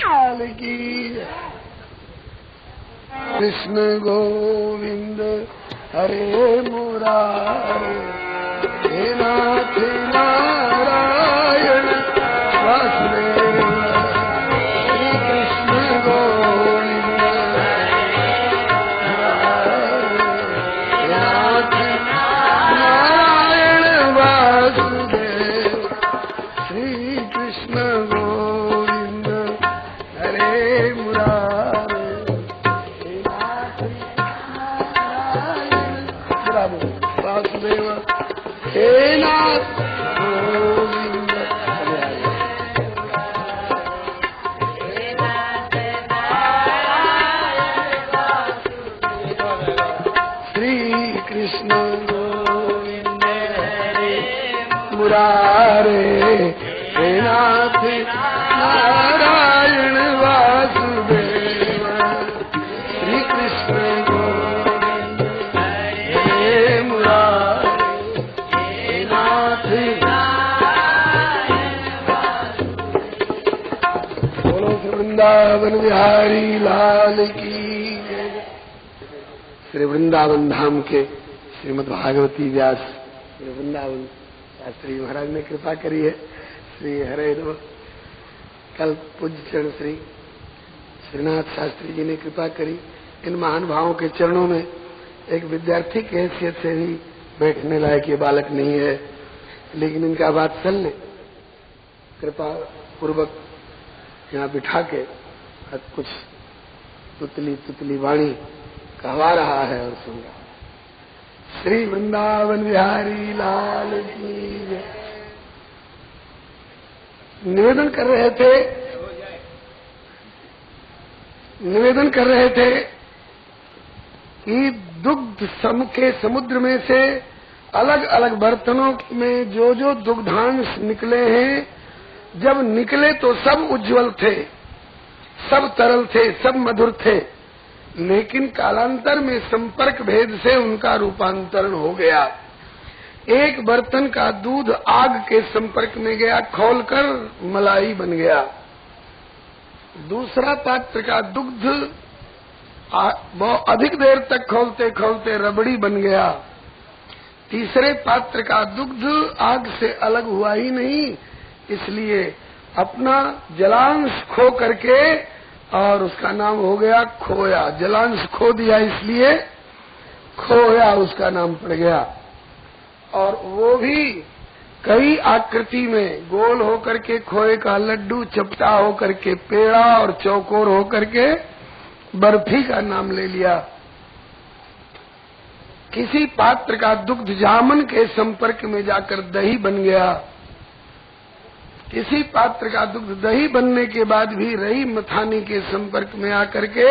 लाल की। कृष्ण गोविंद हरे मुरारे, हे नाथ नारायण वासुदेव। श्री कृष्ण गोविंद हे नाथ नारायण वासुदेव। श्री कृष्ण गोविंद हरे मुरारे, हे नाथ नारायण वासुदेव। हे नाथ गोविंद श्री कृष्ण गोविंद हरे मुरारे, हे नाथ नारायण वासुदेव। श्री कृष्ण गोविंद हरे मुरारे, हे नाथ बोलो वृंदावन बिहारी लाल की। श्री वृंदावन धाम के श्रीमद् भागवती व्यास श्री वृंदावन शास्त्री महाराज ने कृपा करी है। श्री हरे नमः। कल पूज्य चरण श्री श्रीनाथ शास्त्री जी ने कृपा करी। इन महान भावों के चरणों में एक विद्यार्थी की हैसियत से भी बैठने लायक ये बालक नहीं है, लेकिन इनका वात्सल्य कृपा पूर्वक यहाँ बिठा के कुछ तुतली वाणी कहवा रहा है और सुन रहा है। श्री वृंदावन बिहारी लाल की जय। निवेदन कर रहे थे कि दुग्ध सम के समुद्र में से अलग अलग बर्तनों में जो जो दुग्धांश निकले हैं, जब निकले तो सब उज्जवल थे, सब तरल थे, सब मधुर थे, लेकिन कालांतर में संपर्क भेद से उनका रूपांतरण हो गया। एक बर्तन का दूध आग के संपर्क में गया, खौलकर मलाई बन गया। दूसरा पात्र का दुग्ध बहुत अधिक देर तक खौलते खौलते रबड़ी बन गया। तीसरे पात्र का दुग्ध आग से अलग हुआ ही नहीं, इसलिए अपना जलांश खो करके और उसका नाम हो गया खोया। जलांश खो दिया इसलिए खोया उसका नाम पड़ गया। और वो भी कई आकृति में, गोल होकर के खोए का लड्डू, चपटा होकर के पेड़ा और चौकोर होकर के बर्फी का नाम ले लिया। किसी पात्र का दुग्ध जामन के संपर्क में जाकर दही बन गया। किसी पात्र का दुग्ध दही बनने के बाद भी रही मथानी के संपर्क में आकर के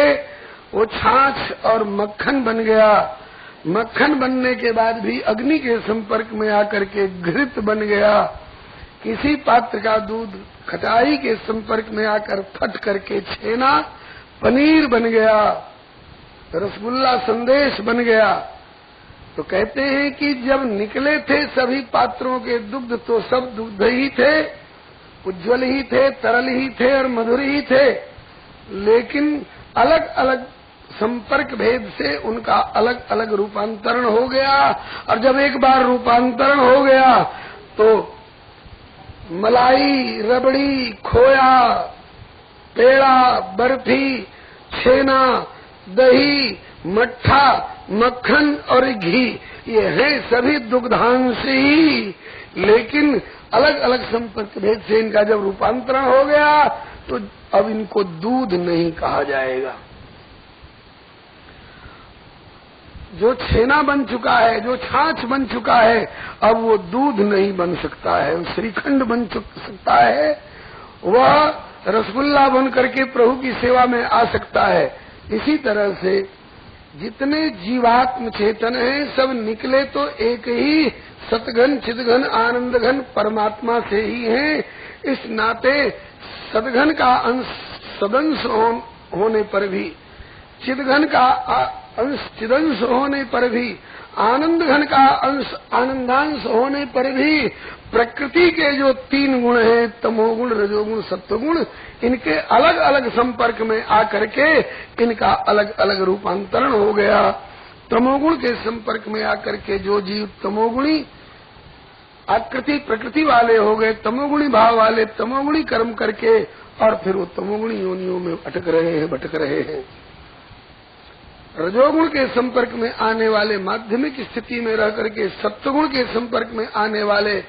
वो छाछ और मक्खन बन गया। मक्खन बनने के बाद भी अग्नि के संपर्क में आकर के घृत बन गया। किसी पात्र का दूध खटाई के संपर्क में आकर फट करके छेना पनीर बन गया, रसगुल्ला संदेश बन गया। तो कहते हैं कि जब निकले थे सभी पात्रों के दुग्ध तो सब दुग्ध ही थे, उज्जवल ही थे, तरल ही थे और मधुर ही थे, लेकिन अलग अलग संपर्क भेद से उनका अलग अलग रूपांतरण हो गया। और जब एक बार रूपांतरण हो गया तो मलाई, रबड़ी, खोया, पेड़ा, बर्फी, छेना, दही, मट्ठा, मक्खन और घी, ये है सभी दुग्धांश ही, लेकिन अलग अलग संपर्क भेद से इनका जब रूपांतरण हो गया तो अब इनको दूध नहीं कहा जाएगा। जो छेना बन चुका है, जो छाछ बन चुका है, अब वो दूध नहीं बन सकता है। श्रीखंड बन सकता है, वह रसगुल्ला बन करके प्रभु की सेवा में आ सकता है। इसी तरह से जितने जीवात्म चेतन हैं सब निकले तो एक ही सतघन चिदघन आनंद घन परमात्मा से ही हैं। इस नाते सदघन का अंश सदंश होने पर भी, चिदघन का अंश चिदंश होने पर भी, आनंद घन का अंश आनंदांश होने पर भी प्रकृति के जो 3 गुण हैं, तमोगुण, रजोगुण, सत्वगुण, इनके अलग अलग संपर्क में आकर के इनका अलग अलग रूपांतरण हो गया। तमोगुण के संपर्क में आकर के जो जीव तमोगुणी आकृति प्रकृति वाले हो गए, तमोगुणी भाव वाले, तमोगुणी कर्म करके और फिर वो तमोगुणी योनियों में अटक रहे हैं, भटक रहे हैं। रजोगुण के संपर्क में आने वाले माध्यमिक स्थिति में रह करके सत्वगुण के संपर्क में आने वाले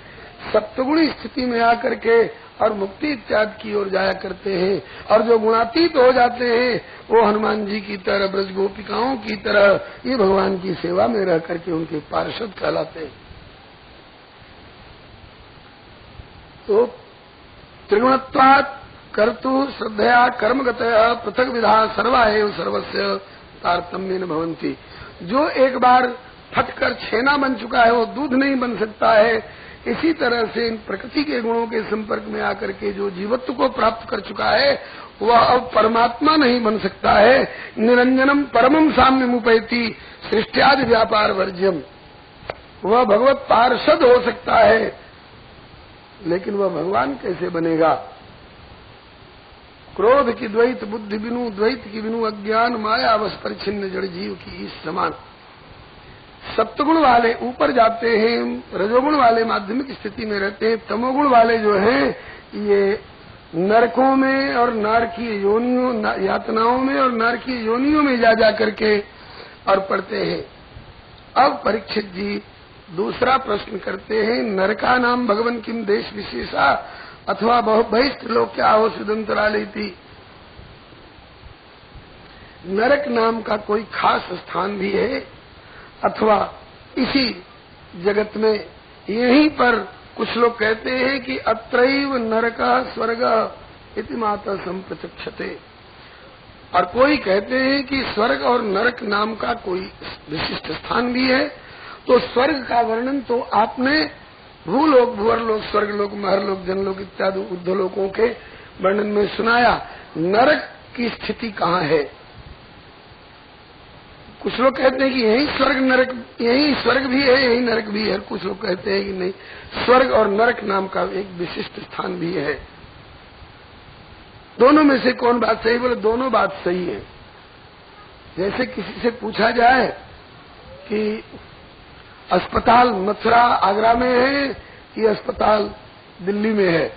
सप्तगुणी स्थिति में आकर के और मुक्ति इत्यादि की ओर जाया करते हैं। और जो गुणातीत हो जाते हैं वो हनुमान जी की तरह, ब्रज गोपिकाओं की तरह ये भगवान की सेवा में रह करके उनके पार्षद कहलाते हैं। तो त्रिगुणत्वात् कर्तु श्रद्धया कर्मगतया पृथक विधा सर्वा एव सर्वस्य तारतम्येन भवन्ति। जो एक बार फटकर छेना बन चुका है वो दूध नहीं बन सकता है। इसी तरह से इन प्रकृति के गुणों के संपर्क में आकर के जो जीवत्व को प्राप्त कर चुका है वह अब परमात्मा नहीं बन सकता है। निरंजनम परमम साम्यमुपैति सृष्ट्यादि व्यापार वर्ज्यम। वह भगवत पार्षद हो सकता है, लेकिन वह भगवान कैसे बनेगा? क्रोध की द्वैत बुद्धि बिनु, द्वैत की बिनु अज्ञान, माया अवश परिच्छिन्न जड़ जीव की इस समान। सप्तगुण वाले ऊपर जाते हैं, रजोगुण वाले माध्यमिक स्थिति में रहते हैं, तमोगुण वाले जो हैं ये नरकों में और नारकीय योनियों, यातनाओं में और नारकीय योनियों में जा करके और पढ़ते हैं। अब परीक्षित जी दूसरा प्रश्न करते हैं, नरका नाम भगवन किम देश विशेषा अथवा बहिष्ठ लोक क्या हो सुदंतरालेति। नरक नाम का कोई खास स्थान भी है अथवा इसी जगत में यहीं पर कुछ लोग कहते हैं कि अत्रैव नरक स्वर्ग इति माता संप्रत्यक्षते, और कोई कहते हैं कि स्वर्ग और नरक नाम का कोई विशिष्ट स्थान भी है। तो स्वर्ग का वर्णन तो आपने भूलोक, भुवरलोक, स्वर्गलोक, महरलोक, जनलोक इत्यादि ऊर्ध्वलोकों के वर्णन में सुनाया। नरक की स्थिति कहाँ है? कुछ लोग कहते हैं कि यही स्वर्ग नरक, यही स्वर्ग भी है, यही नरक भी है। कुछ लोग कहते हैं कि नहीं, स्वर्ग और नरक नाम का एक विशिष्ट स्थान भी है। दोनों में से कौन बात सही? बोले दोनों बात सही है। जैसे किसी से पूछा जाए कि अस्पताल मथुरा आगरा में है कि अस्पताल दिल्ली में है,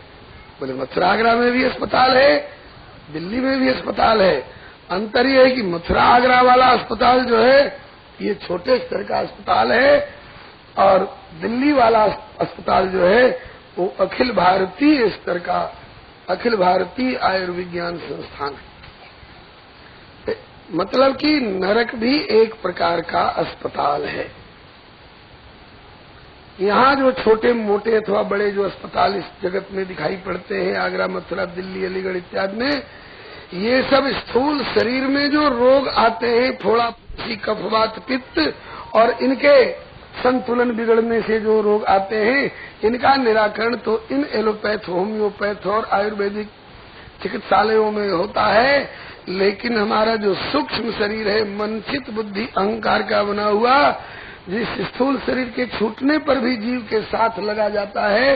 बोले मथुरा आगरा में भी अस्पताल है, दिल्ली में भी अस्पताल है। अंतर ये है कि मथुरा आगरा वाला अस्पताल जो है ये छोटे स्तर का अस्पताल है और दिल्ली वाला अस्पताल जो है वो अखिल भारतीय स्तर का, अखिल भारतीय आयुर्विज्ञान संस्थान है। मतलब कि नरक भी एक प्रकार का अस्पताल है। यहाँ जो छोटे मोटे अथवा बड़े जो अस्पताल इस जगत में दिखाई पड़ते हैं, आगरा, मथुरा, दिल्ली, अलीगढ़ इत्यादि में, ये सब स्थूल शरीर में जो रोग आते हैं, फोड़ा, कफवात, पित्त और इनके संतुलन बिगड़ने से जो रोग आते हैं, इनका निराकरण तो इन एलोपैथ, होम्योपैथ और आयुर्वेदिक चिकित्सालयों में होता है। लेकिन हमारा जो सूक्ष्म शरीर है, मन, चित्त, बुद्धि, अहंकार का बना हुआ, जिस स्थूल शरीर के छूटने पर भी जीव के साथ लगा जाता है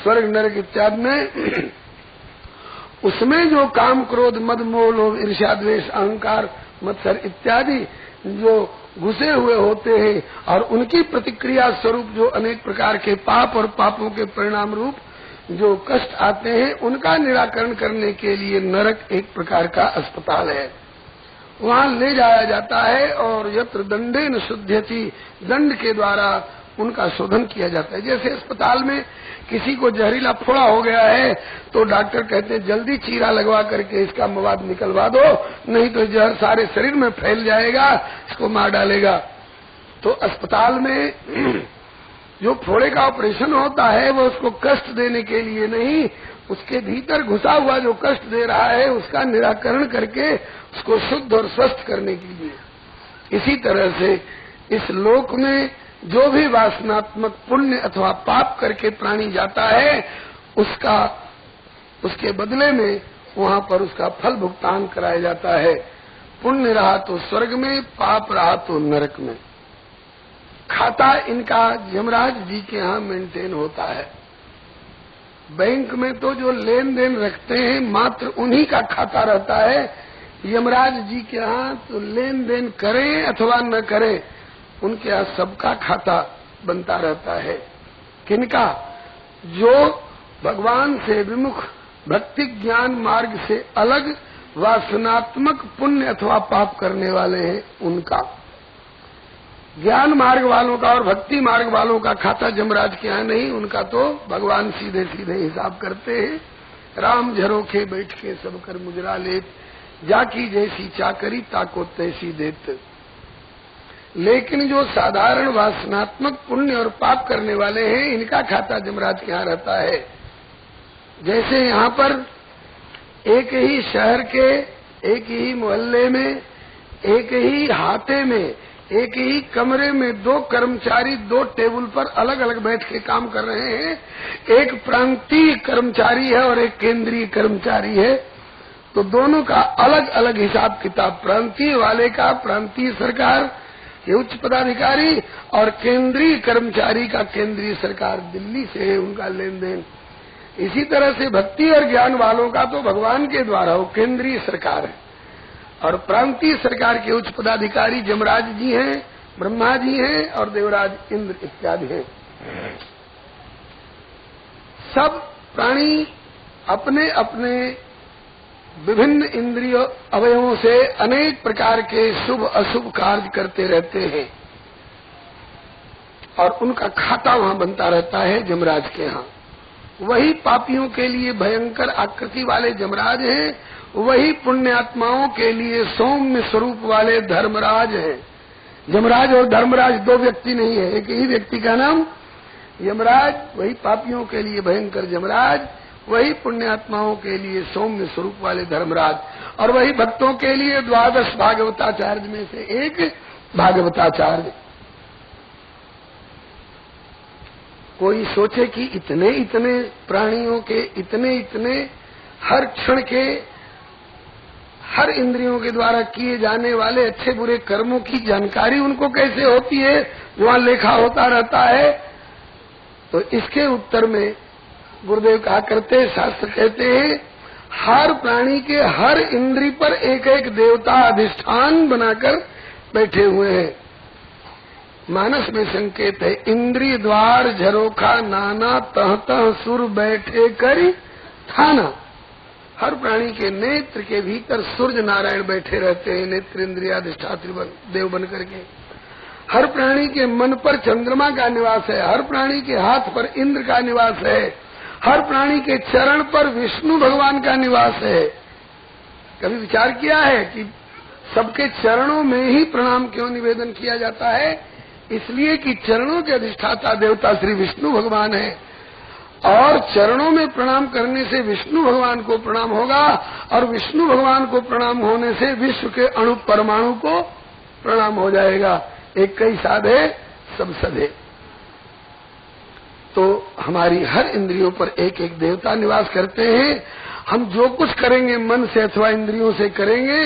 स्वर्ग नरक इत्यादि में, उसमें जो काम, क्रोध, मद, मोह, लोभ, ईर्ष्या, द्वेष, अहंकार, मत्सर इत्यादि जो घुसे हुए होते हैं और उनकी प्रतिक्रिया स्वरूप जो अनेक प्रकार के पाप और पापों के परिणाम रूप जो कष्ट आते हैं, उनका निराकरण करने के लिए नरक एक प्रकार का अस्पताल है। वहाँ ले जाया जाता है और यत्र दंडेन शुद्ध्यति, दंड के द्वारा उनका शोधन किया जाता है। जैसे अस्पताल में किसी को जहरीला फोड़ा हो गया है तो डॉक्टर कहते हैं जल्दी चीरा लगवा करके इसका मवाद निकलवा दो, नहीं तो जहर सारे शरीर में फैल जाएगा, इसको मार डालेगा। तो अस्पताल में जो फोड़े का ऑपरेशन होता है वो उसको कष्ट देने के लिए नहीं, उसके भीतर घुसा हुआ जो कष्ट दे रहा है उसका निराकरण करके उसको शुद्ध और स्वस्थ करने के लिए। इसी तरह से इस लोक में जो भी वासनात्मक पुण्य अथवा पाप करके प्राणी जाता है, उसके बदले में वहाँ पर उसका फल भुगतान कराया जाता है। पुण्य रहा तो स्वर्ग में, पाप रहा तो नरक में। खाता इनका यमराज जी के यहाँ मेंटेन होता है। बैंक में तो जो लेन देन रखते हैं मात्र उन्हीं का खाता रहता है। यमराज जी के यहाँ तो लेन देन करें अथवा न करें, उनके यहाँ सबका खाता बनता रहता है। किनका? जो भगवान से विमुख भक्ति ज्ञान मार्ग से अलग वासनात्मक पुण्य अथवा पाप करने वाले हैं, उनका। ज्ञान मार्ग वालों का और भक्ति मार्ग वालों का खाता यमराज के यहाँ नहीं, उनका तो भगवान सीधे सीधे हिसाब करते हैं। राम झरोखे बैठ के सब कर मुजरा लेत, जाकी जैसी चाकरी ताको तैसी देत। लेकिन जो साधारण वासनात्मक पुण्य और पाप करने वाले हैं, इनका खाता यमराज के यहाँ रहता है। जैसे यहाँ पर एक ही शहर के एक ही मोहल्ले में एक ही हाते में एक ही कमरे में दो कर्मचारी दो टेबल पर अलग अलग बैठ के काम कर रहे हैं। एक प्रांतीय कर्मचारी है और एक केंद्रीय कर्मचारी है, तो दोनों का अलग अलग हिसाब किताब। प्रांतीय वाले का प्रांतीय सरकार के उच्च पदाधिकारी और केंद्रीय कर्मचारी का केंद्रीय सरकार दिल्ली से है उनका लेन देन। इसी तरह से भक्ति और ज्ञान वालों का तो भगवान के द्वारा वो केंद्रीय सरकार है और प्रांतीय सरकार के उच्च पदाधिकारी यमराज जी हैं, ब्रह्मा जी हैं और देवराज इंद्र इत्यादि हैं। सब प्राणी अपने अपने विभिन्न इंद्रिय अवयवों से अनेक प्रकार के शुभ अशुभ कार्य करते रहते हैं और उनका खाता वहां बनता रहता है यमराज के यहाँ। वही पापियों के लिए भयंकर आकृति वाले यमराज हैं, वही पुण्यात्माओं के लिए सौम्य स्वरूप वाले धर्मराज हैं। यमराज और धर्मराज दो व्यक्ति नहीं है, एक ही व्यक्ति का नाम यमराज। वही पापियों के लिए भयंकर यमराज, वही पुण्यात्माओं के लिए सौम्य स्वरूप वाले धर्मराज और वही भक्तों के लिए 12 भागवताचार्य में से एक भागवताचार्य। कोई सोचे कि इतने इतने प्राणियों के इतने इतने हर क्षण के हर इंद्रियों के द्वारा किए जाने वाले अच्छे बुरे कर्मों की जानकारी उनको कैसे होती है, वहां लेखा होता रहता है। तो इसके उत्तर में गुरुदेव कहा करते, शास्त्र कहते हैं, हर प्राणी के हर इंद्री पर एक एक देवता अधिष्ठान बनाकर बैठे हुए हैं। मानस में संकेत है, इंद्रिय द्वार झरोखा नाना तह तह सुर बैठे करी थाना। हर प्राणी के नेत्र के भीतर सूर्य नारायण बैठे रहते हैं, नेत्र इंद्रियाधिष्ठात्री देव बन करके। हर प्राणी के मन पर चंद्रमा का निवास है, हर प्राणी के हाथ पर इंद्र का निवास है, हर प्राणी के चरण पर विष्णु भगवान का निवास है। कभी विचार किया है कि सबके चरणों में ही प्रणाम क्यों निवेदन किया जाता है? इसलिए कि चरणों के अधिष्ठाता देवता श्री विष्णु भगवान है और चरणों में प्रणाम करने से विष्णु भगवान को प्रणाम होगा और विष्णु भगवान को प्रणाम होने से विश्व के अणु परमाणु को प्रणाम हो जाएगा। एक कई साधे सब सधे। तो हमारी हर इंद्रियों पर एक एक देवता निवास करते हैं। हम जो कुछ करेंगे मन से अथवा इंद्रियों से करेंगे,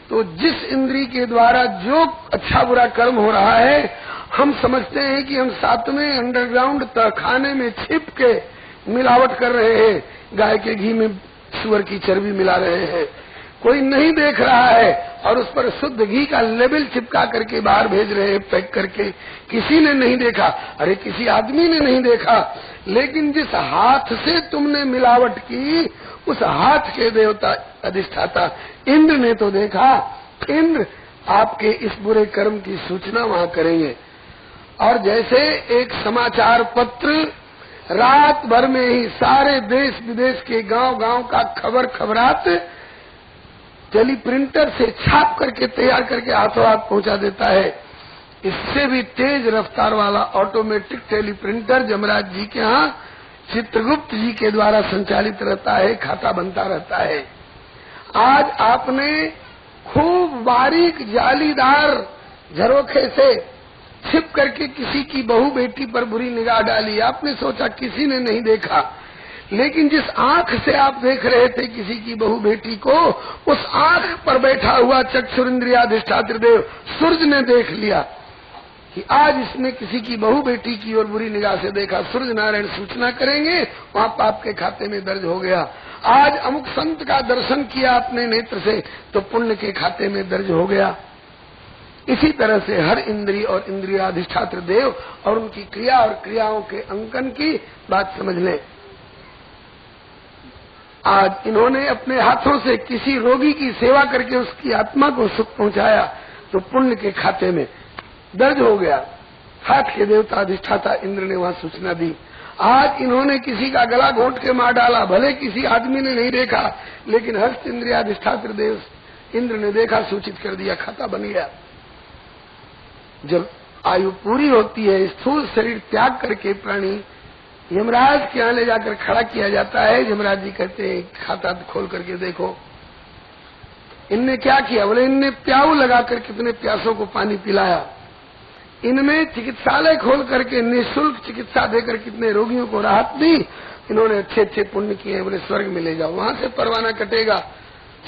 तो जिस इंद्री के द्वारा जो अच्छा बुरा कर्म हो रहा है, हम समझते हैं कि हम 7वें अंडरग्राउंड तहखाने में छिप के मिलावट कर रहे हैं, गाय के घी में सुअर की चर्बी मिला रहे हैं। कोई नहीं देख रहा है और उस पर शुद्ध घी का लेबल चिपका करके बाहर भेज रहे हैं पैक करके। किसी ने नहीं देखा, अरे किसी आदमी ने नहीं देखा, लेकिन जिस हाथ से तुमने मिलावट की उस हाथ के देवता अधिष्ठाता इंद्र ने तो देखा। इंद्र आपके इस बुरे कर्म की सूचना वहां करेंगे। और जैसे एक समाचार पत्र रात भर में ही सारे देश विदेश के गांव-गांव का खबरात टेली प्रिंटर से छाप करके तैयार करके हाथों हाथ पहुंचा देता है, इससे भी तेज रफ्तार वाला automatic tele printer Yamraj ji के यहाँ चित्रगुप्त जी के द्वारा संचालित रहता है, खाता बनता रहता है। आज आपने खूब बारीक जालीदार झरोखे से छिप करके किसी की बहू बेटी पर बुरी निगाह डाली, आपने सोचा किसी ने नहीं देखा, लेकिन जिस आंख से आप देख रहे थे किसी की बहू बेटी को, उस आंख पर बैठा हुआ चक्षुरिंद्रियाधिष्ठात्री देव सूर्य ने देख लिया कि आज इसने किसी की बहू बेटी की ओर बुरी निगाह से देखा, सूर्य नारायण सूचना करेंगे, वहाँ पाप के खाते में दर्ज हो गया। आज अमुक संत का दर्शन किया अपने नेत्र से तो पुण्य के खाते में दर्ज हो गया। इसी तरह से हर इंद्रिय और इंद्रियाधिष्ठात्र देव और उनकी क्रिया और क्रियाओं के अंकन की बात समझ लें। आज इन्होंने अपने हाथों से किसी रोगी की सेवा करके उसकी आत्मा को सुख पहुंचाया तो पुण्य के खाते में दर्ज हो गया। हाथ के देवता अधिष्ठाता इंद्र ने वहां सूचना दी। आज इन्होंने किसी का गला घोंट के मार डाला, भले किसी आदमी ने नहीं देखा, लेकिन हस्त इंद्रियाधिष्ठात्र देव इंद्र ने देखा, सूचित कर दिया, खाता बन गया। जब आयु पूरी होती है, स्थूल शरीर त्याग करके प्राणी यमराज के यहाँ ले जाकर खड़ा किया जाता है। यमराज जी कहते हैं खाता खोल करके देखो इनने क्या किया। बोले इनने प्याऊ लगाकर कितने प्यासों को पानी पिलाया, इनमें चिकित्सालय खोल करके निःशुल्क चिकित्सा देकर कितने रोगियों को राहत दी, इन्होंने अच्छे अच्छे पुण्य किए। बोले स्वर्ग में ले जाओ, वहां से परवाना कटेगा,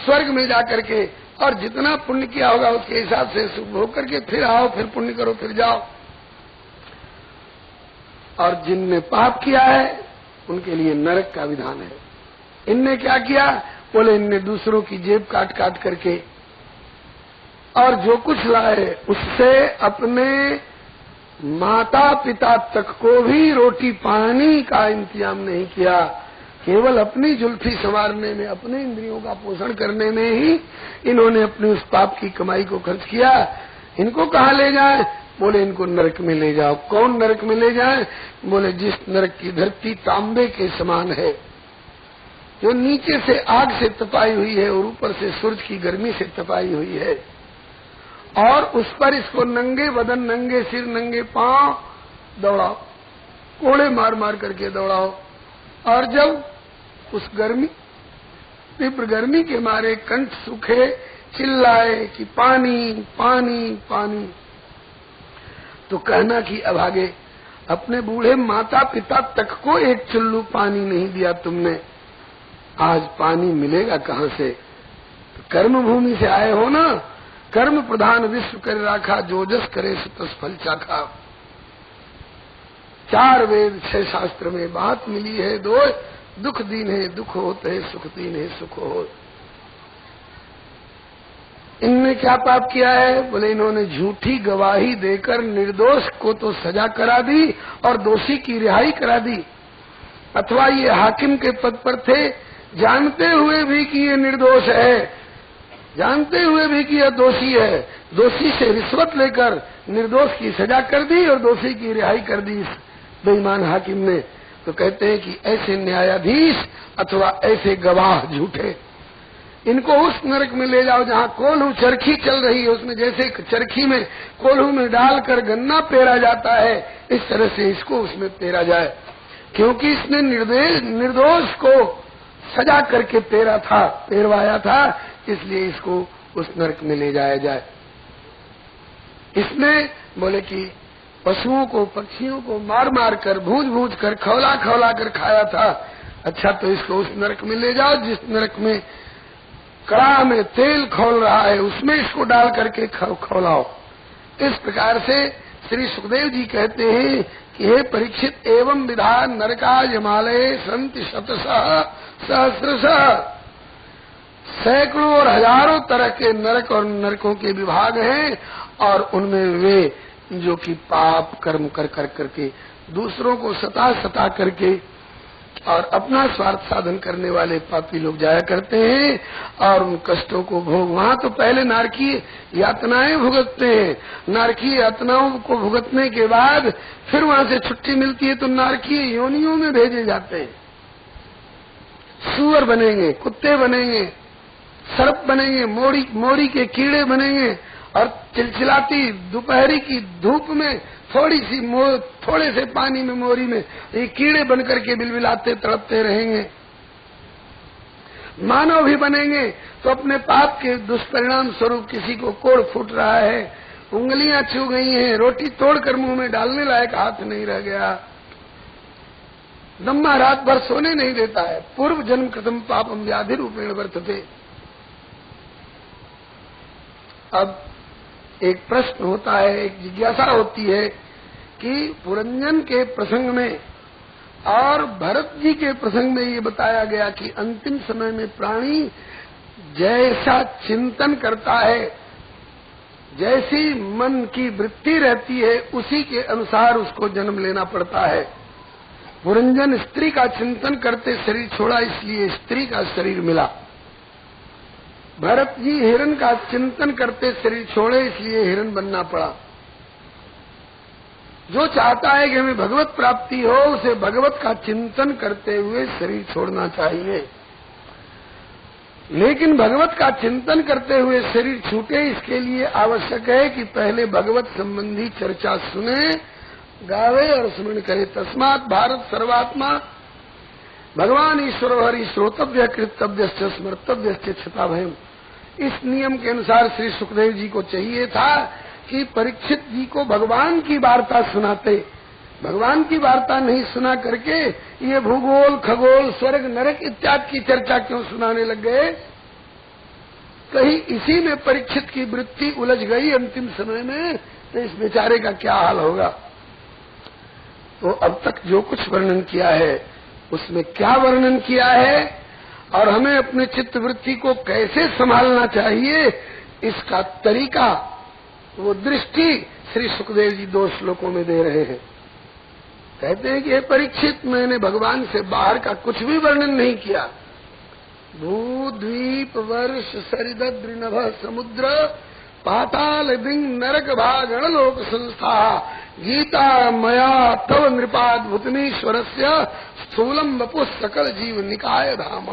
स्वर्ग में जाकर के और जितना पुण्य किया होगा उसके हिसाब से सुख भोग करके फिर आओ, फिर पुण्य करो, फिर जाओ। और जिनने पाप किया है उनके लिए नरक का विधान है। इनने क्या किया? बोले इनने दूसरों की जेब काट काट करके और जो कुछ लाए उससे अपने माता पिता तक को भी रोटी पानी का इंतजाम नहीं किया। केवल अपनी जुल्फी संवारने में, अपने इंद्रियों का पोषण करने में ही इन्होंने अपनी उस पाप की कमाई को खर्च किया। इनको कहाँ ले जाए? बोले इनको नरक में ले जाओ। कौन नरक में ले जाए? बोले जिस नरक की धरती तांबे के समान है, जो नीचे से आग से तपाई हुई है और ऊपर से सूरज की गर्मी से तपाई हुई है, और उस पर इसको नंगे बदन, नंगे सिर, नंगे पांव दौड़ाओ, कोड़े मार मार करके दौड़ाओ। और जब उस गर्मी, तीव्र गर्मी के मारे कंठ सूखे, चिल्लाए कि पानी पानी पानी, तो कहना कि अभागे अपने बूढ़े माता पिता तक को एक चुल्लू पानी नहीं दिया तुमने, आज पानी मिलेगा कहाँ से? तो कर्म भूमि से आए हो ना। कर्म प्रधान विश्व कर राखा, जो जस करे सुतस फल चाखा। 4 वेद 6 शास्त्र में बात मिली है दो, दुख दीन है दुख होत है, सुख दीन है सुख हो। इनने क्या पाप किया है? बोले इन्होंने झूठी गवाही देकर निर्दोष को तो सजा करा दी और दोषी की रिहाई करा दी। अथवा ये हाकिम के पद पर थे, जानते हुए भी कि ये निर्दोष है, जानते हुए भी कि यह दोषी है, दोषी से रिश्वत लेकर निर्दोष की सजा कर दी और दोषी की रिहाई कर दी इस बेईमान हाकिम ने। तो कहते हैं कि ऐसे न्यायाधीश अथवा ऐसे गवाह झूठे, इनको उस नरक में ले जाओ जहाँ कोल्हू चरखी चल रही है, उसमें जैसे चरखी में कोल्हू में डालकर गन्ना पेरा जाता है, इस तरह से इसको उसमें पेरा जाए, क्योंकि इसने निर्दोष को सजा करके पेरवाया था, इसलिए इसको उस नरक में ले जाया जाए। इसने बोले कि पशुओं को, पक्षियों को मार मार कर, भूज भूज कर, खौला खौला कर खाया था। अच्छा, तो इसको उस नरक में ले जाओ जिस नरक में कड़ा में तेल खौल रहा है, उसमें इसको डाल करके खौलाओ। इस प्रकार से श्री सुखदेव जी कहते हैं कि हे परीक्षित, एवं विधान नरका यमालय संति शतशः सहस्रशः, सैकड़ों और हजारों तरह के नरक और नरकों के विभाग हैं, और उनमें वे जो कि पाप कर्म कर करके दूसरों को सता करके और अपना स्वार्थ साधन करने वाले पापी लोग जाया करते हैं और उन कष्टों को भोग। वहाँ तो पहले नारकीय यातनाएं भुगतते हैं, नारकीय यातनाओं को भुगतने के बाद फिर वहाँ से छुट्टी मिलती है तो नारकीय योनियों में भेजे जाते हैं। सूअर बनेंगे, कुत्ते बनेंगे, सर्प बनेंगे, मोरी के कीड़े बनेंगे, और चिलचिलाती दोपहरी की धूप में थोड़े से पानी में, मोरी में ये कीड़े बनकर के बिलबिलाते तड़पते रहेंगे। मानव भी बनेंगे तो अपने पाप के दुष्परिणाम स्वरूप किसी को कोड़ फूट रहा है, उंगलियां छू गई हैं, रोटी तोड़कर मुंह में डालने लायक हाथ नहीं रह गया, दम्मा रात भर सोने नहीं देता है, पूर्व जन्म कृतम पापम व्याधि रूपेण वर्तते। अब एक प्रश्न होता है, एक जिज्ञासा होती है कि पुरंजन के प्रसंग में और भरत जी के प्रसंग में ये बताया गया कि अंतिम समय में प्राणी जैसा चिंतन करता है, जैसी मन की वृत्ति रहती है, उसी के अनुसार उसको जन्म लेना पड़ता है। पुरंजन स्त्री का चिंतन करते शरीर छोड़ा, इसलिए स्त्री का शरीर मिला। भरत जी हिरण का चिंतन करते शरीर छोड़े, इसलिए हिरण बनना पड़ा। जो चाहता है कि हमें भगवत प्राप्ति हो, उसे भगवत का चिंतन करते हुए शरीर छोड़ना चाहिए। लेकिन भगवत का चिंतन करते हुए शरीर छूटे, इसके लिए आवश्यक है कि पहले भगवत संबंधी चर्चा सुने, गावे और स्मरण करे। तस्मात् भारत सर्वात्मा भगवान ईश्वर हरि श्रोतव्य कृतव्य स्मर्तव्य क्षता भयम। इस नियम के अनुसार श्री सुखदेव जी को चाहिए था कि परीक्षित जी को भगवान की वार्ता सुनाते। भगवान की वार्ता नहीं सुना करके ये भूगोल, खगोल, स्वर्ग, नरक इत्यादि की चर्चा क्यों सुनाने लग गए? कहीं इसी में परीक्षित की वृत्ति उलझ गई अंतिम समय में, तो इस बेचारे का क्या हाल होगा? तो अब तक जो कुछ वर्णन किया है उसमें क्या वर्णन किया है और हमें अपने चित्त वृत्ति को कैसे संभालना चाहिए, इसका तरीका, वो दृष्टि श्री सुखदेव जी 2 श्लोकों में दे रहे हैं। कहते हैं कि हे परीक्षित, मैंने भगवान से बाहर का कुछ भी वर्णन नहीं किया। भूद्वीप वर्ष सरिद्रिनभ समुद्र पाताल दिंग नरक भागण लोक संस्था गीता मया तव नृपाद्भुतनीश्वरस्य स्थूलम वपु सकल जीव निकाय धाम।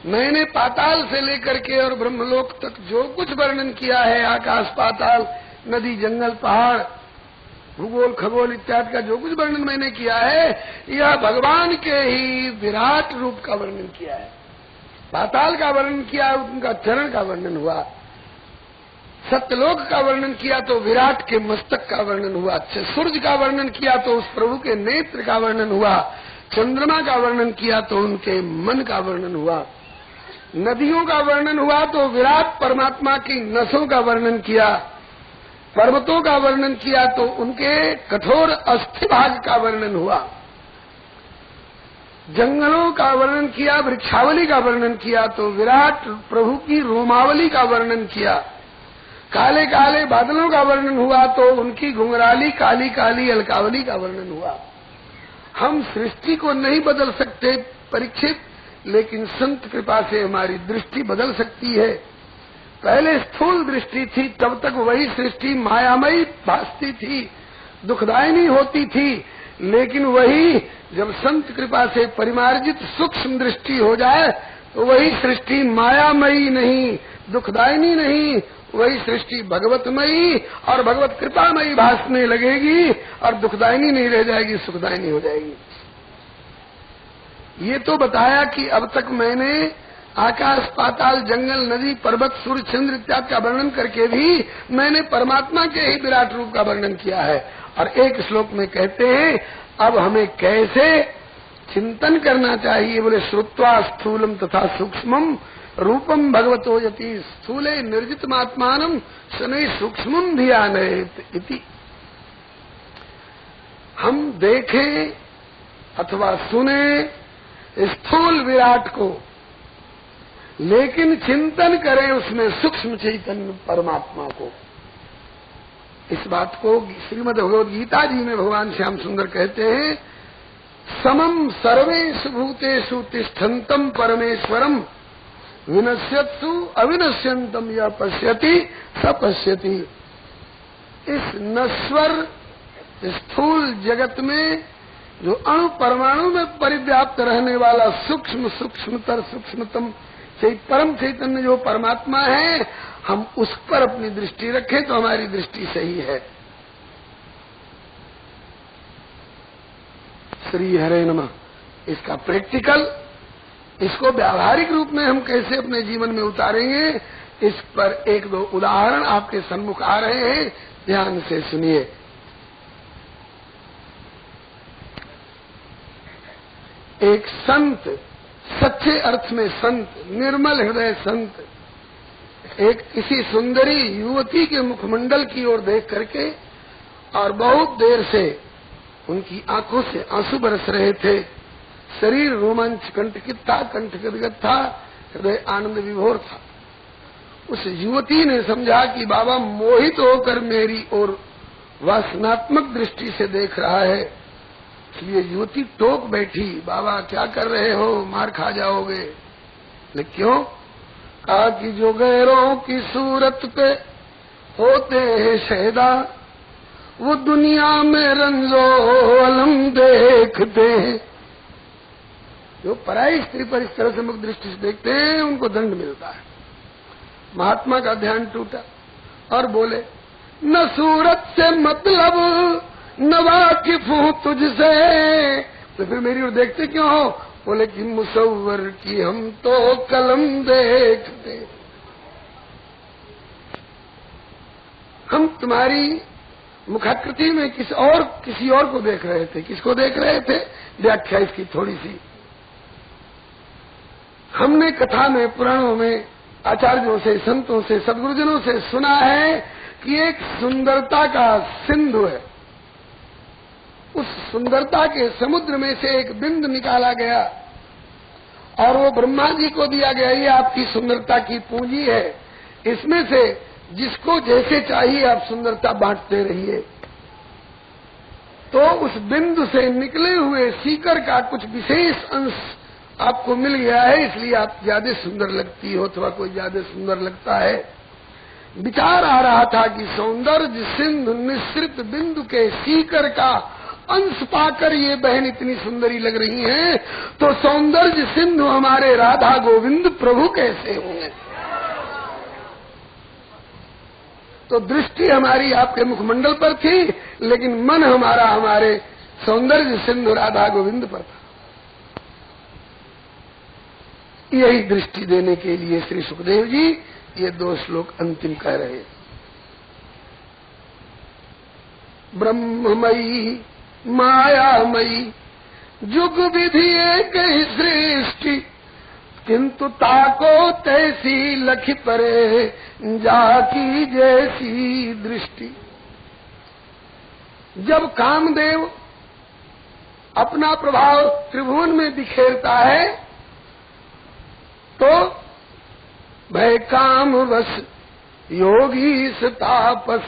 मैंने पाताल से लेकर के और ब्रह्मलोक तक जो कुछ वर्णन किया है, आकाश पाताल, नदी, जंगल, पहाड़, भूगोल, खगोल इत्यादि का जो कुछ वर्णन मैंने किया है, यह भगवान के ही विराट रूप का वर्णन किया है। पाताल का वर्णन किया, उनका चरण का वर्णन हुआ। सत्यलोक का वर्णन किया तो विराट के मस्तक का वर्णन हुआ। सूर्य का वर्णन किया तो उस प्रभु के नेत्र का वर्णन हुआ। चंद्रमा का वर्णन किया तो उनके मन का वर्णन हुआ। नदियों का वर्णन हुआ तो विराट परमात्मा की नसों का वर्णन किया। पर्वतों का वर्णन किया तो उनके कठोर अस्थि भाग का वर्णन हुआ। जंगलों का वर्णन किया, वृक्षावली का वर्णन किया तो विराट प्रभु की रोमावली का वर्णन किया। काले काले बादलों का वर्णन हुआ तो उनकी घुंघराली काली काली अलकावली का वर्णन हुआ। हम सृष्टि को नहीं बदल सकते परीक्षित, लेकिन संत कृपा से हमारी दृष्टि बदल सकती है। पहले स्थूल दृष्टि थी, तब तक वही सृष्टि मायामयी भासती थी, दुखदायिनी होती थी। लेकिन वही जब संत कृपा से परिमार्जित सूक्ष्म दृष्टि हो जाए तो वही सृष्टि मायामयी नहीं, दुखदायिनी नहीं, वही सृष्टि भगवतमयी और भगवत कृपामयी भासने लगेगी और दुखदायिनी नहीं रह जाएगी, सुखदायिनी हो जाएगी। ये तो बताया कि अब तक मैंने आकाश, पाताल, जंगल, नदी, पर्वत, सूर्य, चंद्र इत्यादि का वर्णन करके भी मैंने परमात्मा के ही विराट रूप का वर्णन किया है। और एक श्लोक में कहते हैं अब हमें कैसे चिंतन करना चाहिए। बोले श्रुत्वा स्थूलम तथा सूक्ष्मम रूपम भगवतो यति स्थूले निर्जितमात्मानम शनैः सूक्ष्मम धियानयेत् इति। हम देखें अथवा सुने स्थूल विराट को, लेकिन चिंतन करें उसमें सूक्ष्म चैतन्य परमात्मा को। इस बात को श्रीमद् भगवद गीता जी में भगवान श्याम सुंदर कहते हैं, समम सर्वेषु भूतेषु तिष्ठन्तम परमेश्वरम विनश्यत्सु अविनश्यन्तम यः पश्यति स पश्यति। इस नश्वर स्थूल जगत में जो अणु परमाणु में परिव्याप्त रहने वाला सूक्ष्म सूक्ष्मतर सूक्ष्मतम परम चैतन्य जो परमात्मा है, हम उस पर अपनी दृष्टि रखें तो हमारी दृष्टि सही है। श्री हरे नमः। इसका प्रैक्टिकल, इसको व्यावहारिक रूप में हम कैसे अपने जीवन में उतारेंगे, इस पर 1-2 उदाहरण आपके सम्मुख आ रहे हैं, ध्यान से सुनिए। एक संत, सच्चे अर्थ में संत, निर्मल हृदय संत, एक किसी सुंदरी युवती के मुखमंडल की ओर देख करके और बहुत देर से उनकी आंखों से आंसू बरस रहे थे, शरीर रोमांच कंटकित था, कंठ गदगद था, हृदय आनंद विभोर था। उस युवती ने समझा कि बाबा मोहित होकर मेरी ओर वासनात्मक दृष्टि से देख रहा है, इसलिए युवती टोक बैठी, बाबा क्या कर रहे हो, मार खा जाओगे। लेकिन क्यों? कहा कि जो गैरों की सूरत पे होते हैं शैदा, वो दुनिया में रंजो अलम देखते हैं। जो पराई स्त्री पर इस तरह से मुक्त दृष्टि से देखते हैं उनको दंड मिलता है। महात्मा का ध्यान टूटा और बोले, न सूरत से मतलब न वाकिफ हूँ तुझसे, तो फिर मेरी ओर देखते क्यों हो? बोले कि मुसव्वर की हम तो कलम देखते, हम तुम्हारी मुखाकृति में किसी और को देख रहे थे। किसको देख रहे थे? व्याख्या इसकी थोड़ी सी। हमने कथा में, पुराणों में, आचार्यों से, संतों से, सदगुरुजनों से सुना है कि एक सुंदरता का सिंधु है, उस सुंदरता के समुद्र में से एक बिंदु निकाला गया और वो ब्रह्मा जी को दिया गया। ये आपकी सुंदरता की पूंजी है, इसमें से जिसको जैसे चाहिए आप सुंदरता बांटते रहिए। तो उस बिंदु से निकले हुए सीकर का कुछ विशेष अंश आपको मिल गया है, इसलिए आप ज्यादा सुंदर लगती हो अथवा कोई ज्यादा सुंदर लगता है। विचार आ रहा था कि सौंदर्य सिंधु निश्रित बिंदु के सीकर का अंश पाकर ये बहन इतनी सुंदरी लग रही हैं, तो सौंदर्य सिंधु हमारे राधा गोविंद प्रभु कैसे होंगे? तो दृष्टि हमारी आपके मुखमंडल पर थी, लेकिन मन हमारा हमारे सौंदर्य सिंधु राधा गोविंद पर था। यही दृष्टि देने के लिए श्री सुखदेव जी ये 2 श्लोक अंतिम कह रहे। ब्रह्ममयी मायामयी जुग विधि एक ही सृष्टि, किंतु ताको तैसी लखी परे जाकी जैसी दृष्टि। जब कामदेव अपना प्रभाव त्रिभुवन में बिखेरता है तो भय काम वश योगी तापस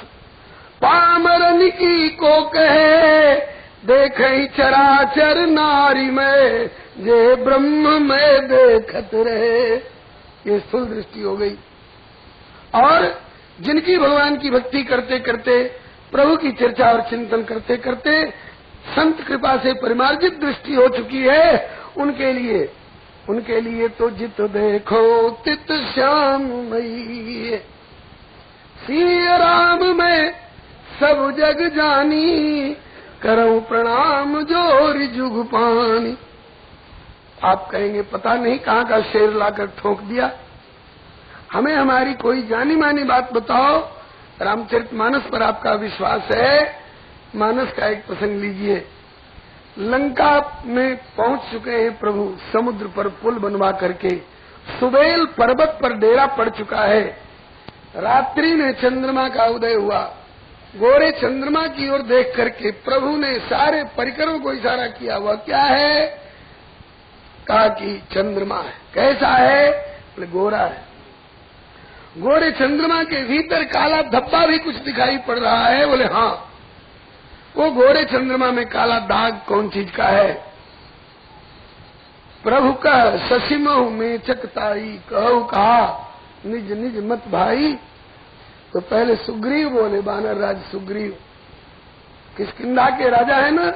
पामरन की को कहे, देखे चराचर नारी में जे ब्रह्म में देखत रहे। ये स्थूल दृष्टि हो गई। और जिनकी भगवान की भक्ति करते करते, प्रभु की चर्चा और चिंतन करते करते संत कृपा से परिमार्जित दृष्टि हो चुकी है, उनके लिए तो जित देखो तित श्याममयी, सिया राम में सब जग जानी, करऊं प्रणाम जोर जुग पानी। आप कहेंगे पता नहीं कहाँ का शेर लाकर ठोक दिया, हमें हमारी कोई जानी मानी बात बताओ। रामचरितमानस पर आपका विश्वास है, मानस का एक प्रसंग लीजिए। लंका में पहुंच चुके हैं प्रभु, समुद्र पर पुल बनवा करके, सुबेल पर्वत पर डेरा पड़ चुका है। रात्रि में चंद्रमा का उदय हुआ, गोरे चंद्रमा की ओर देख करके प्रभु ने सारे परिकरों को इशारा किया। वह क्या है? कहा कि चंद्रमा है। कैसा है? बोले गोरा है। गोरे चंद्रमा के भीतर काला धब्बा भी कुछ दिखाई पड़ रहा है। बोले हाँ। वो गोरे चंद्रमा में काला दाग कौन चीज का है? प्रभु का शशिमहु में चकताई, कहु कहा निज निज मत भाई। तो पहले सुग्रीव बोले, बानर राज सुग्रीव, किष्किंधा के राजा है ना,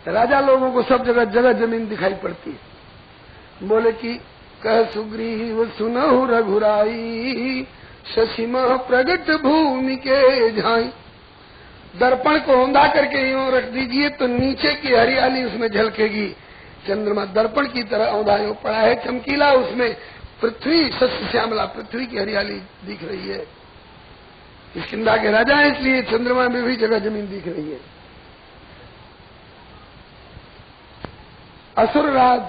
राजा लोगों को सब जगह जगह जमीन दिखाई पड़ती है। बोले कि कह सुग्रीव सुनहु रघुराई, शशिमह प्रगट भूमि के झाई। दर्पण को औंधा करके यूं रख दीजिए तो नीचे की हरियाली उसमें झलकेगी। चंद्रमा दर्पण की तरह औंधा यूं पड़ा है, चमकीला, उसमें पृथ्वी शस्य श्यामला पृथ्वी की हरियाली दिख रही है। किष्किंधा के राजा है, इसलिए चंद्रमा में भी जगह जमीन दिख रही है। असुर राज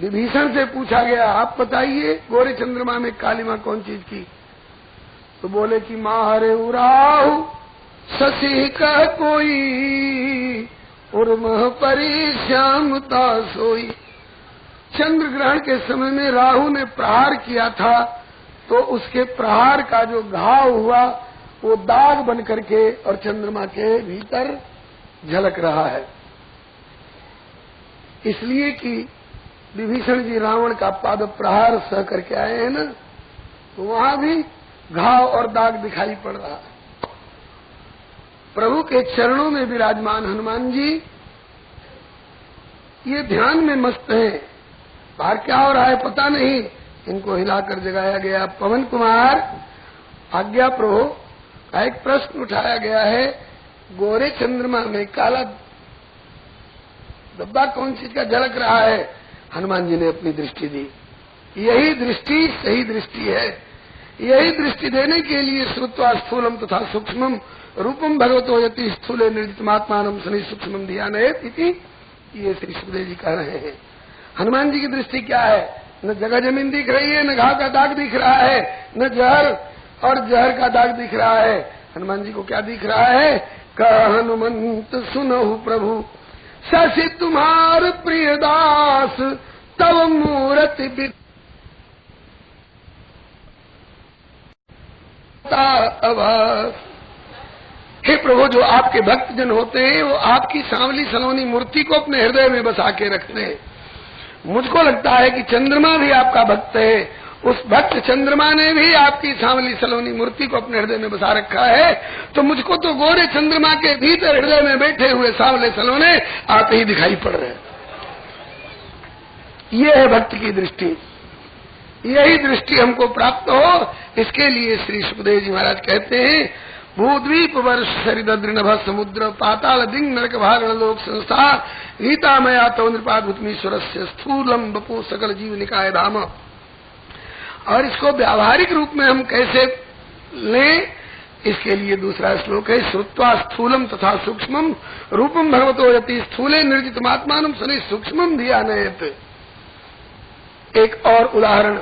विभीषण से पूछा गया, आप बताइए गोरे चंद्रमा में कालिमा कौन चीज की? तो बोले कि मारे उराहु शशि कह कोई, उर्मह परी श्यामता सोई। चंद्र ग्रहण के समय में राहु ने प्रहार किया था, तो उसके प्रहार का जो घाव हुआ वो दाग बन करके और चंद्रमा के भीतर झलक रहा है। इसलिए कि विभीषण जी रावण का पाद प्रहार सह करके आए हैं ना, तो वहां भी घाव और दाग दिखाई पड़ रहा है। प्रभु के चरणों में विराजमान हनुमान जी ये ध्यान में मस्त हैं। बाहर क्या हो रहा है पता नहीं, इनको हिलाकर जगाया गया। पवन कुमार आज्ञा प्रभु का एक प्रश्न उठाया गया है, गोरे चंद्रमा में काला धब्बा कौन चीज का झलक रहा है? हनुमान जी ने अपनी दृष्टि दी। यही दृष्टि सही दृष्टि है। यही दृष्टि देने के लिए श्रुत्वा स्थूलम तथा सूक्ष्मम रूपम भगवतो यति स्थूले निर्जितमात्मानम शनि सूक्ष्मम ध्यानयेत् इति, ये श्री सुखदेव जी कह रहे हैं। हनुमान जी की दृष्टि क्या है? न जगह जमीन दिख रही है, न घाव का दाग दिख रहा है, न जहर और जहर का दाग दिख रहा है। हनुमान जी को क्या दिख रहा है? कह हनुमंत सुनहु प्रभु शशि तुम्हार प्रिय दास, तव मूरति बिता अभास। हे प्रभु, जो आपके भक्त जन होते हैं वो आपकी सांवली सलोनी मूर्ति को अपने हृदय में बसा के रखते हैं। मुझको लगता है कि चंद्रमा भी आपका भक्त है। उस भक्त चंद्रमा ने भी आपकी सांवली सलोनी मूर्ति को अपने हृदय में बसा रखा है। तो मुझको तो गोरे चंद्रमा के भीतर हृदय में बैठे हुए सांवले सलोने आप ही दिखाई पड़ रहे हैं। ये है भक्त की दृष्टि। यही दृष्टि हमको प्राप्त हो, इसके लिए श्री सुखदेव जी महाराज कहते हैं, भूद्वीप वर्ष सरिद्रनभ समुद्र पाताल दिंग नरक भागण लोक संस्था गीता मया तो नृपाभूतमीश्वर से स्थूलम बपू सकल जीव निकाय धाम। और इसको व्यावहारिक रूप में हम कैसे लें, इसके लिए दूसरा श्लोक है, श्रुत्वा स्थूलम तथा सूक्ष्मम रूपम भगवतो यति स्थूले निर्जितमात्मानम शनि सूक्ष्मम ध्यानयेत्। एक और उदाहरण,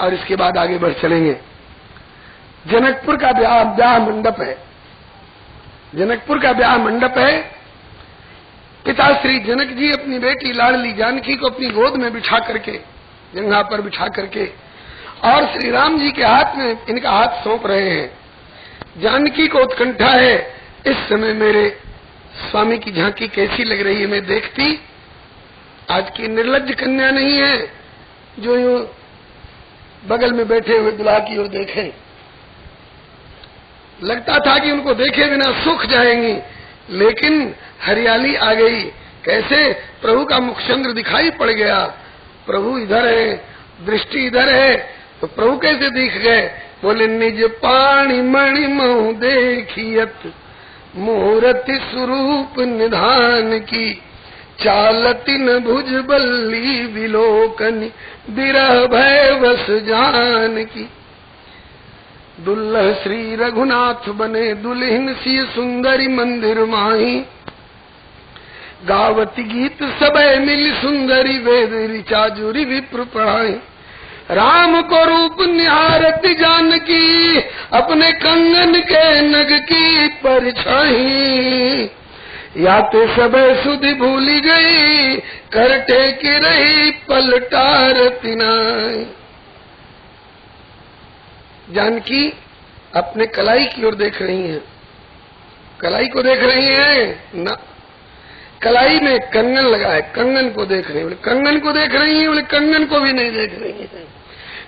और इसके बाद आगे बढ़ चलेंगे। जनकपुर का ब्याह मंडप है। जनकपुर का ब्याह मंडप है। पिता श्री जनक जी अपनी बेटी लाडली जानकी को अपनी गोद में बिठा करके, जंघा पर बिठा करके, और श्री राम जी के हाथ में इनका हाथ सौंप रहे हैं। जानकी को उत्कंठा है, इस समय मेरे स्वामी की झांकी कैसी लग रही है मैं देखती। आज की निर्लज्ज कन्या नहीं है जो यूं बगल में बैठे हुए दुल्हा की ओर देखें। लगता था कि उनको देखे बिना सूख जाएंगी, लेकिन हरियाली आ गई। कैसे? प्रभु का मुखचंद्र दिखाई पड़ गया। प्रभु इधर है, दृष्टि इधर है, तो प्रभु कैसे दिख गए? बोले, निज पाणी मणि महु देखियत मूर्ति स्वरूप निधान की, चालती न भुज बल्ली विलोकन बिरह भय बस जान की। दुल्लह श्री रघुनाथ बने दुल्हन सी सुंदरी मंदिर माही, गावती गीत सबे मिल सुंदरी वेद ऋचा जुरी विप्र पढ़ाई। राम को रूप निहारती जानकी, अपने कंगन के नग की परछाई। याते सबे सुधि भूली गई, करटे की रही पलटारती नाई। जानकी अपने कलाई की ओर देख रही हैं। कलाई को देख रही हैं ना, कलाई में कंगन लगा है, कंगन को देख रही है। बोले कंगन को देख रही है? बोले कंगन को भी नहीं देख रही है।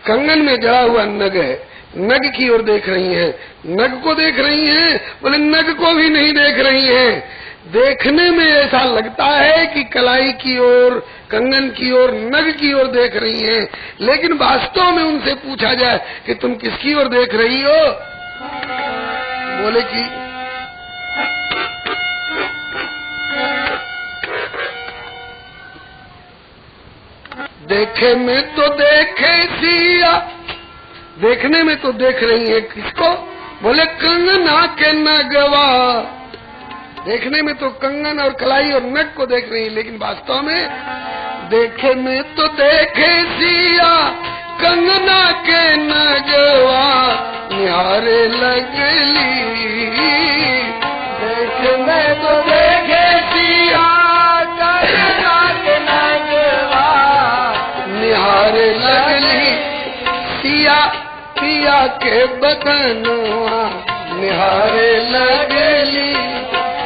कंगन में जड़ा हुआ नग है, नग की ओर देख रही हैं। नग को देख रही हैं? बोले नग को भी नहीं देख रही हैं। देखने में ऐसा लगता है कि कलाई की ओर, कंगन की ओर, नग की ओर देख रही हैं, लेकिन वास्तव में उनसे पूछा जाए कि तुम किसकी ओर देख रही हो? बोले कि देखे में तो देखे सिया, देखने में तो देख रही है किसको? बोले कंगना के नगवा। देखने में तो कंगन और कलाई और नग को देख रही है, लेकिन वास्तव में देखे में तो देखे सिया कंगना के नगवा निहारे लगली। देखे में तो देखे सिया कंगना के नगवा निहारे लगली। सिया पिया के बदनवा निहारे लगली।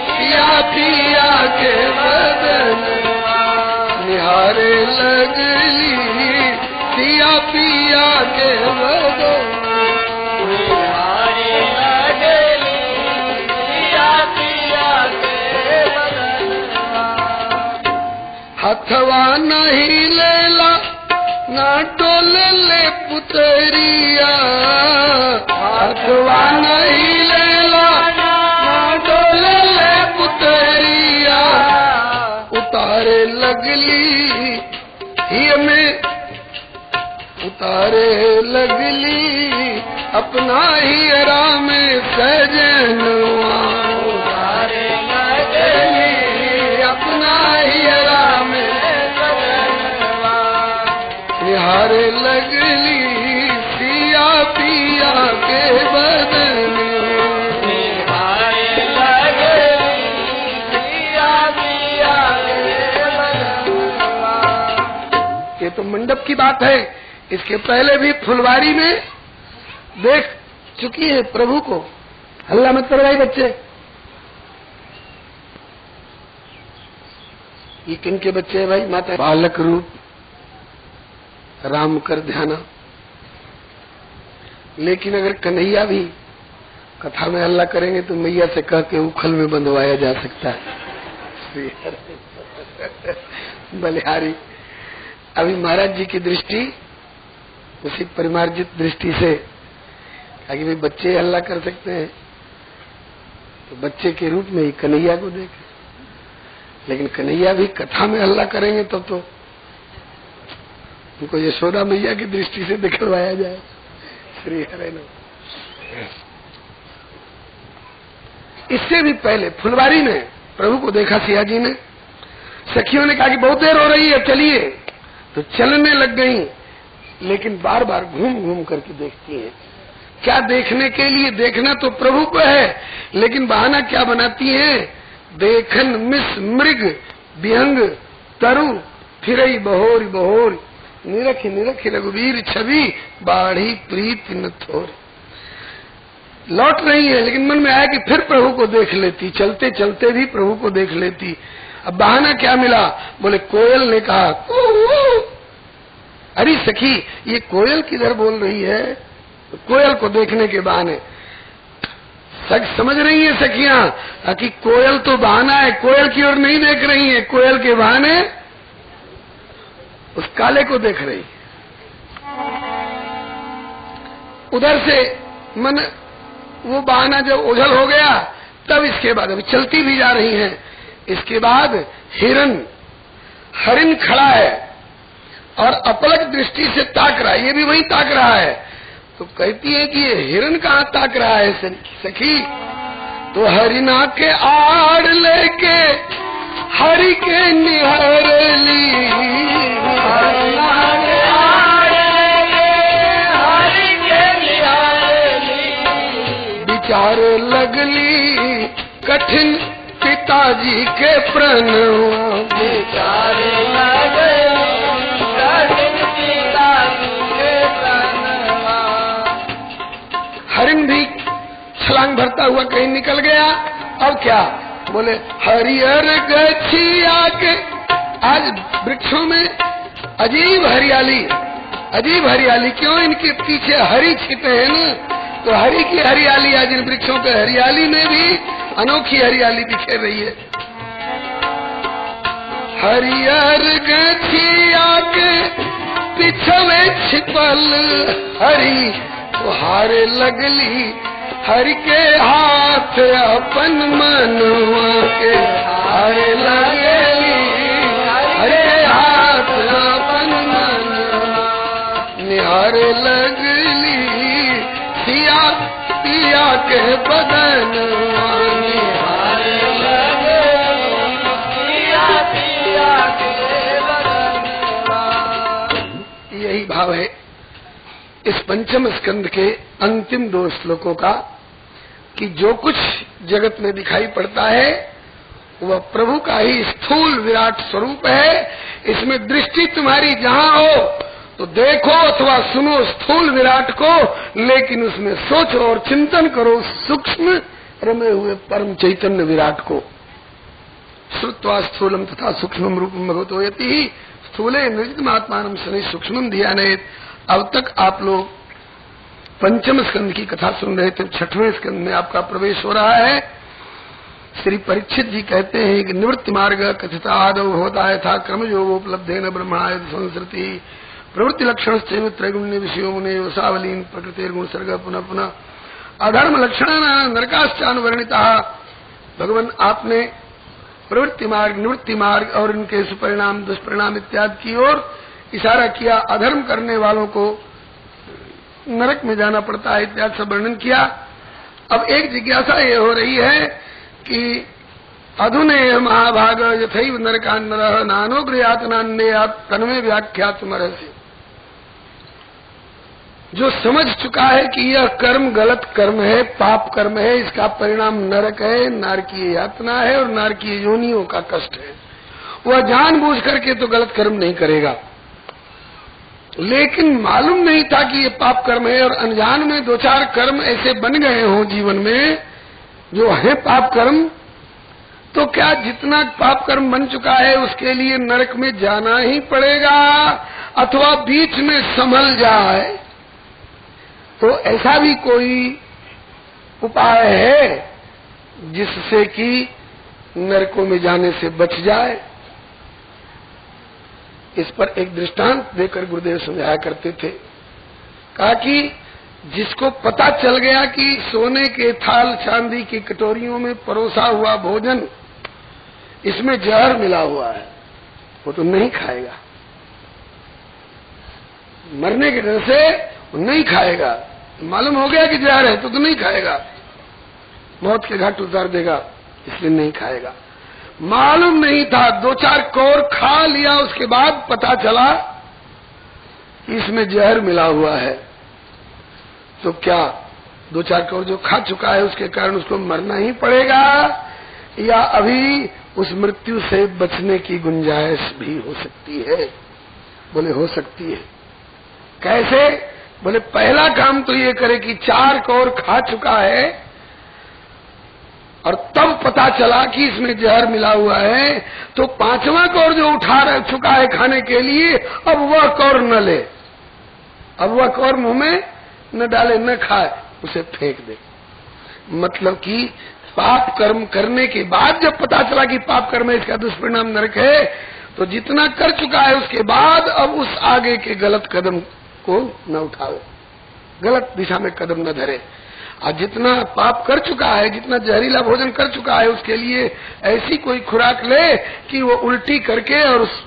सिया पिया के बदनवा निहारे लगली। सिया पिया के बदनवा निहारे लगली। सिया पिया के बदनवा हथवा नहीं लेला ना डोले ले पुतरिया। हथवा नहीं लेला ना डोले ले पुतरिया। उतारे लगली ही में उतारे लगली अपना ही राम सजनवा। उतारे लगली अपना ही राम सजनवा निहारे लगली। सिया पिया के बदनवा निहारे लगली। सिया पिया के बदनवा। ये तो मंडप की बात है। इसके पहले भी फुलवारी में देख चुकी है प्रभु को। हल्ला मत करो भाई बच्चे। ये किनके बच्चे हैं भाई? माता बालक रूप राम कर ध्याना। लेकिन अगर कन्हैया भी कथा में हल्ला करेंगे तो मैया से कह के उखल में बंधवाया जा सकता है। बलिहारी अभी महाराज जी की दृष्टि उसी परिमार्जित दृष्टि से कि भाई बच्चे हल्ला कर सकते हैं तो बच्चे के रूप में ही कन्हैया को देखें। लेकिन कन्हैया भी कथा में हल्ला करेंगे तब तो उनको यशोदा मैया की दृष्टि से दिखवाया जाए। श्री हरे नमः। इससे भी पहले फुलवारी में प्रभु को देखा सिया जी ने। सखियों ने कहा कि बहुत देर हो रही है चलिए, तो चलने लग गई। लेकिन बार बार घूम घूम करके देखती है। क्या देखने के लिए? देखना तो प्रभु को है, लेकिन बहाना क्या बनाती है? देखन मिस मृग विहंग तरु फिरई बहोर बहोर निरख निरख रघुवीर छवि बाढ़ी प्रीत न थोर। लौट रही है लेकिन मन में आया कि फिर प्रभु को देख लेती। चलते चलते भी प्रभु को देख लेती। अब बहाना क्या मिला? बोले कोयल ने कहा अरे सखी ये कोयल किधर बोल रही है? तो कोयल को देखने के बहाने समझ रही है सखियां कि कोयल तो बहाना है। कोयल की ओर नहीं देख रही है, कोयल के बहाने उस काले को देख रही। उधर से मन वो बहाना जब ओझल हो गया तब इसके बाद अभी चलती भी जा रही हैं। इसके बाद हरिण खड़ा है और अपलक दृष्टि से ताक रहा है। ये भी वही ताक रहा है। तो कहती है कि ये हिरण कहाँ ताक रहा है सखी? तो हरिना के आड़ लेके हरि के निहरली। हरिना के आड़ लेके हरि के निहरली। विचार लगली कठिन पिताजी के प्रणवा। विचार लगली कठिन पिताजी के प्रणवा। हरिण भी छलांग भरता हुआ कहीं निकल गया। अब क्या बोले? हरियर गछिया के। आज वृक्षों में अजीब हरियाली, अजीब हरियाली। क्यों? इनके पीछे हरि छिपे हैं ना, तो हरि की हरियाली आज इन वृक्षों पे। हरियाली में भी अनोखी हरियाली बिखेर रही है। हरियर गछिया के पिछवे छिपल हरि हारे लगली। हरि के हाथ अपन मनवा के हारे लगली। हरि के हाथ अपन मनवा निहारे लगली। सिया पिया के बदनवा निहारे लगली। सिया पिया के बदनवा। इस पंचम स्कंद के अंतिम 2 श्लोकों का कि जो कुछ जगत में दिखाई पड़ता है वह प्रभु का ही स्थूल विराट स्वरूप है। इसमें दृष्टि तुम्हारी जहां हो तो देखो अथवा सुनो स्थूल विराट को, लेकिन उसमें सोचो और चिंतन करो सूक्ष्म रमे हुए परम चैतन्य विराट को। श्रुत्वा स्थूलम तथा सूक्ष्म रूपम भगवतो यति स्थूले निर्जितमात्मानं शनैः सूक्ष्मं ध्यानेत्। अब तक आप लोग पंचम स्कंद की कथा सुन रहे थे। 6वें स्कंद में आपका प्रवेश हो रहा है। श्री परीक्षित जी कहते हैं कि निवृत्ति मार्ग कथिता आदौ होता है था क्रम योगोपलब्धेन ब्रह्मणाय संस्कृति प्रवृत्ति लक्षण त्रैगुण्य विषयो मुने वसावलीन प्रकृति गुण सर्ग पुनः पुनः अधर्म लक्षण नरकाश्चानुवर्णिता। भगवान आपने प्रवृत्ति मार्ग निवृत्ति मार्ग और इनके सुपरिणाम दुष्परिणाम इत्यादि की ओर इशारा किया। अधर्म करने वालों को नरक में जाना पड़ता है इत्यादि सब वर्णन किया। अब एक जिज्ञासा ये हो रही है कि अधुनेह महाभाग यथैव नरकान्नरः नानोग्रयातनान्ययात् तन्मे व्याख्यातमर्हसि। जो समझ चुका है कि यह कर्म गलत कर्म है, पाप कर्म है, इसका परिणाम नरक है, नारकीय यातना है और नारकीय योनियों का कष्ट है, वह जानबूझ करके तो गलत कर्म नहीं करेगा। लेकिन मालूम नहीं था कि ये पाप कर्म है और अनजान में 2-4 कर्म ऐसे बन गए हों जीवन में जो है पाप कर्म, तो क्या जितना पाप कर्म बन चुका है उसके लिए नरक में जाना ही पड़ेगा अथवा बीच में संभल जाए? तो ऐसा भी कोई उपाय है जिससे कि नरकों में जाने से बच जाए? इस पर एक दृष्टांत देकर गुरुदेव समझाया करते थे। कहा कि जिसको पता चल गया कि सोने के थाल चांदी की कटोरियों में परोसा हुआ भोजन इसमें जहर मिला हुआ है, वो तो नहीं खाएगा। मरने के डर से वो नहीं खाएगा। मालूम हो गया कि जहर है तो नहीं खाएगा, मौत के घाट उतार देगा, इसलिए नहीं खाएगा। मालूम नहीं था, 2-4 कौर खा लिया, उसके बाद पता चला इसमें जहर मिला हुआ है, तो क्या 2-4 कौर जो खा चुका है उसके कारण उसको मरना ही पड़ेगा या अभी उस मृत्यु से बचने की गुंजाइश भी हो सकती है? बोले हो सकती है। कैसे? बोले पहला काम तो ये करे कि 4 कौर खा चुका है और तब पता चला कि इसमें जहर मिला हुआ है, तो 5वां कौर जो उठा चुका है खाने के लिए, अब वह कौर न ले, अब वह कौर मुंह में न डाले, न खाए, उसे फेंक दे। मतलब कि पाप कर्म करने के बाद जब पता चला कि पाप कर्म है, इसका दुष्परिणाम नरक है, तो जितना कर चुका है उसके बाद अब उस आगे के गलत कदम को न उठावे, गलत दिशा में कदम न धरे। और जितना पाप कर चुका है, जितना जहरीला भोजन कर चुका है, उसके लिए ऐसी कोई खुराक ले कि वो उल्टी करके और उस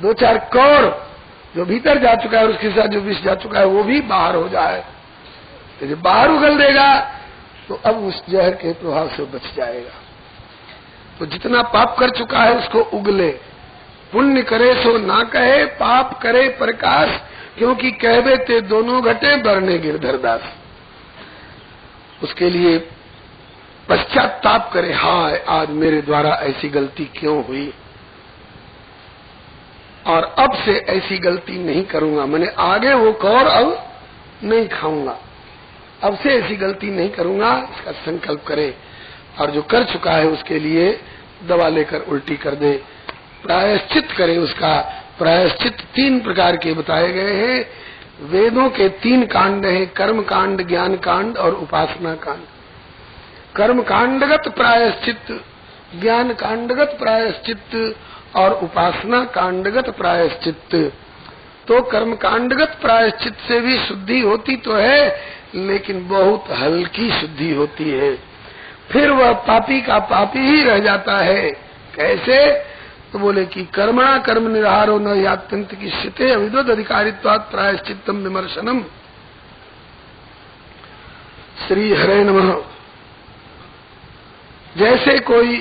2-4 कौर जो भीतर जा चुका है उसके साथ जो विष जा चुका है वो भी बाहर हो जाए। तो जब बाहर उगल देगा तो अब उस जहर के प्रभाव से बच जाएगा। तो जितना पाप कर चुका है उसको उगले। पुण्य करे सो ना कहे, पाप करे प्रकाश, क्योंकि कहबे ते दोनों घटे बरने गिरधर दास। उसके लिए पश्चाताप करे, हाय आज मेरे द्वारा ऐसी गलती क्यों हुई और अब से ऐसी गलती नहीं करूंगा, मैंने आगे वो कौर अब नहीं खाऊंगा, अब से ऐसी गलती नहीं करूंगा, इसका संकल्प करे। और जो कर चुका है उसके लिए दवा लेकर उल्टी कर दे, प्रायश्चित करे। उसका प्रायश्चित 3 प्रकार के बताए गए हैं। वेदों के 3 कांड हैं, कर्म कांड, ज्ञान कांड और उपासना कांड। कर्म कांडगत प्रायश्चित, ज्ञान कांडगत प्रायश्चित और उपासना कांडगत प्रायश्चित। तो कर्म कांडगत प्रायश्चित से भी शुद्धि होती तो है, लेकिन बहुत हल्की शुद्धि होती है। फिर वह पापी का पापी ही रह जाता है। कैसे? तो बोले कि कर्मणा कर्म निराहारो न यात्यंत की शिते अविद्वद अधिकारित्वात् प्रायश्चित्तम विमर्शनम। श्री हरे नमः। जैसे कोई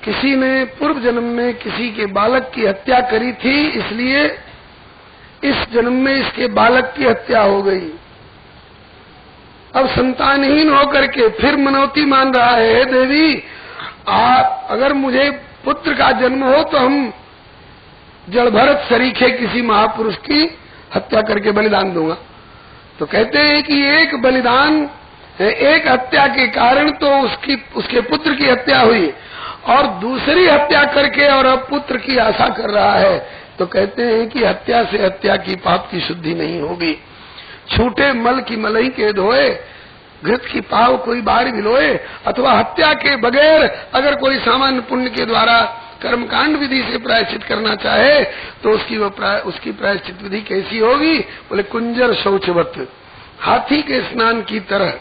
किसी ने पूर्व जन्म में किसी के बालक की हत्या करी थी, इसलिए इस जन्म में इसके बालक की हत्या हो गई। अब संतानहीन होकर के फिर मनौती मान रहा है, हे देवी आप अगर मुझे पुत्र का जन्म हो तो हम जड़ भरत सरीखे किसी महापुरुष की हत्या करके बलिदान दूंगा। तो कहते हैं कि एक बलिदान, एक हत्या के कारण तो उसके पुत्र की हत्या हुई और दूसरी हत्या करके और अब पुत्र की आशा कर रहा है। तो कहते हैं कि हत्या से हत्या की पाप की शुद्धि नहीं होगी। छूटे मल की मलई के धोए, घृत की पाव कोई बार भिलोए, अथवा हत्या के बगैर अगर कोई सामान्य पुण्य के द्वारा कर्मकांड विधि से प्रायश्चित करना चाहे तो उसकी प्रायश्चित विधि कैसी होगी? बोले कुंजर शौचवत, हाथी के स्नान की तरह।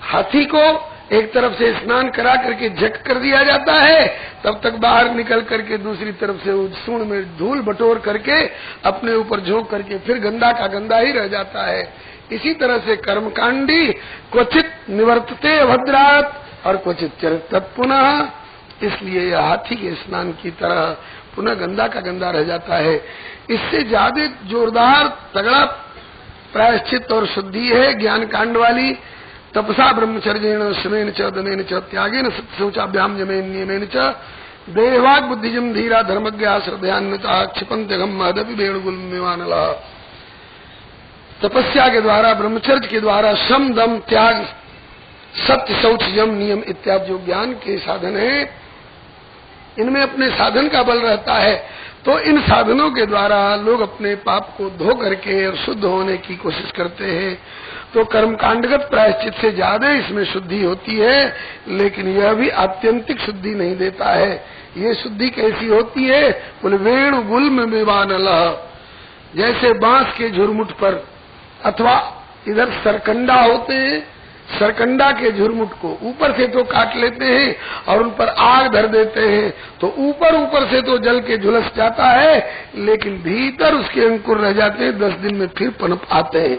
हाथी को एक तरफ से स्नान करा करके झक कर दिया जाता है, तब तक बाहर निकल करके दूसरी तरफ से सूंड में धूल बटोर करके अपने ऊपर झोंक करके फिर गंदा का गंदा ही रह जाता है। इसी तरह से कर्मकांडी क्वचित निवर्तते अभद्रात और क्वचित चरित पुनः, इसलिए यह हाथी के स्नान की तरह पुनः गंदा का गंदा रह जाता है। इससे ज्यादा जोरदार तगड़ा प्रायश्चित और शुद्धि है ज्ञान कांड वाली। तपसा ब्रह्मचर्येण श्रमेण च दमेन च त्यागेन सत्यशौचाभ्याम यमेन नियमेन च देवाग बुद्धिजम धीरा धर्मज्ञा श्रद्धान्विता क्षिपन्त्यघम महदपि वेणुगुलमिवानला। तपस्या के द्वारा, ब्रह्मचर्य के द्वारा श्रम दम त्याग सत्य शौच यम नियम इत्यादि जो ज्ञान के साधन है, इनमें अपने साधन का बल रहता है। तो इन साधनों के द्वारा लोग अपने पाप को धो करके और शुद्ध होने की कोशिश करते हैं। तो कर्मकांडगत प्रायश्चित से ज्यादा इसमें शुद्धि होती है, लेकिन यह भी आत्यंतिक शुद्धि नहीं देता है। ये शुद्धि कैसी होती है? बोले वेणु गुल्म विवानलह, जैसे बांस के झुरमुट पर अथवा इधर सरकंडा होते हैं, सरकंडा के झुरमुट को ऊपर से तो काट लेते हैं और उन पर आग धर देते हैं, तो ऊपर से तो जल के झुलस जाता है, लेकिन भीतर उसके अंकुर रह जाते हैं, 10 दिन में फिर पनप आते हैं।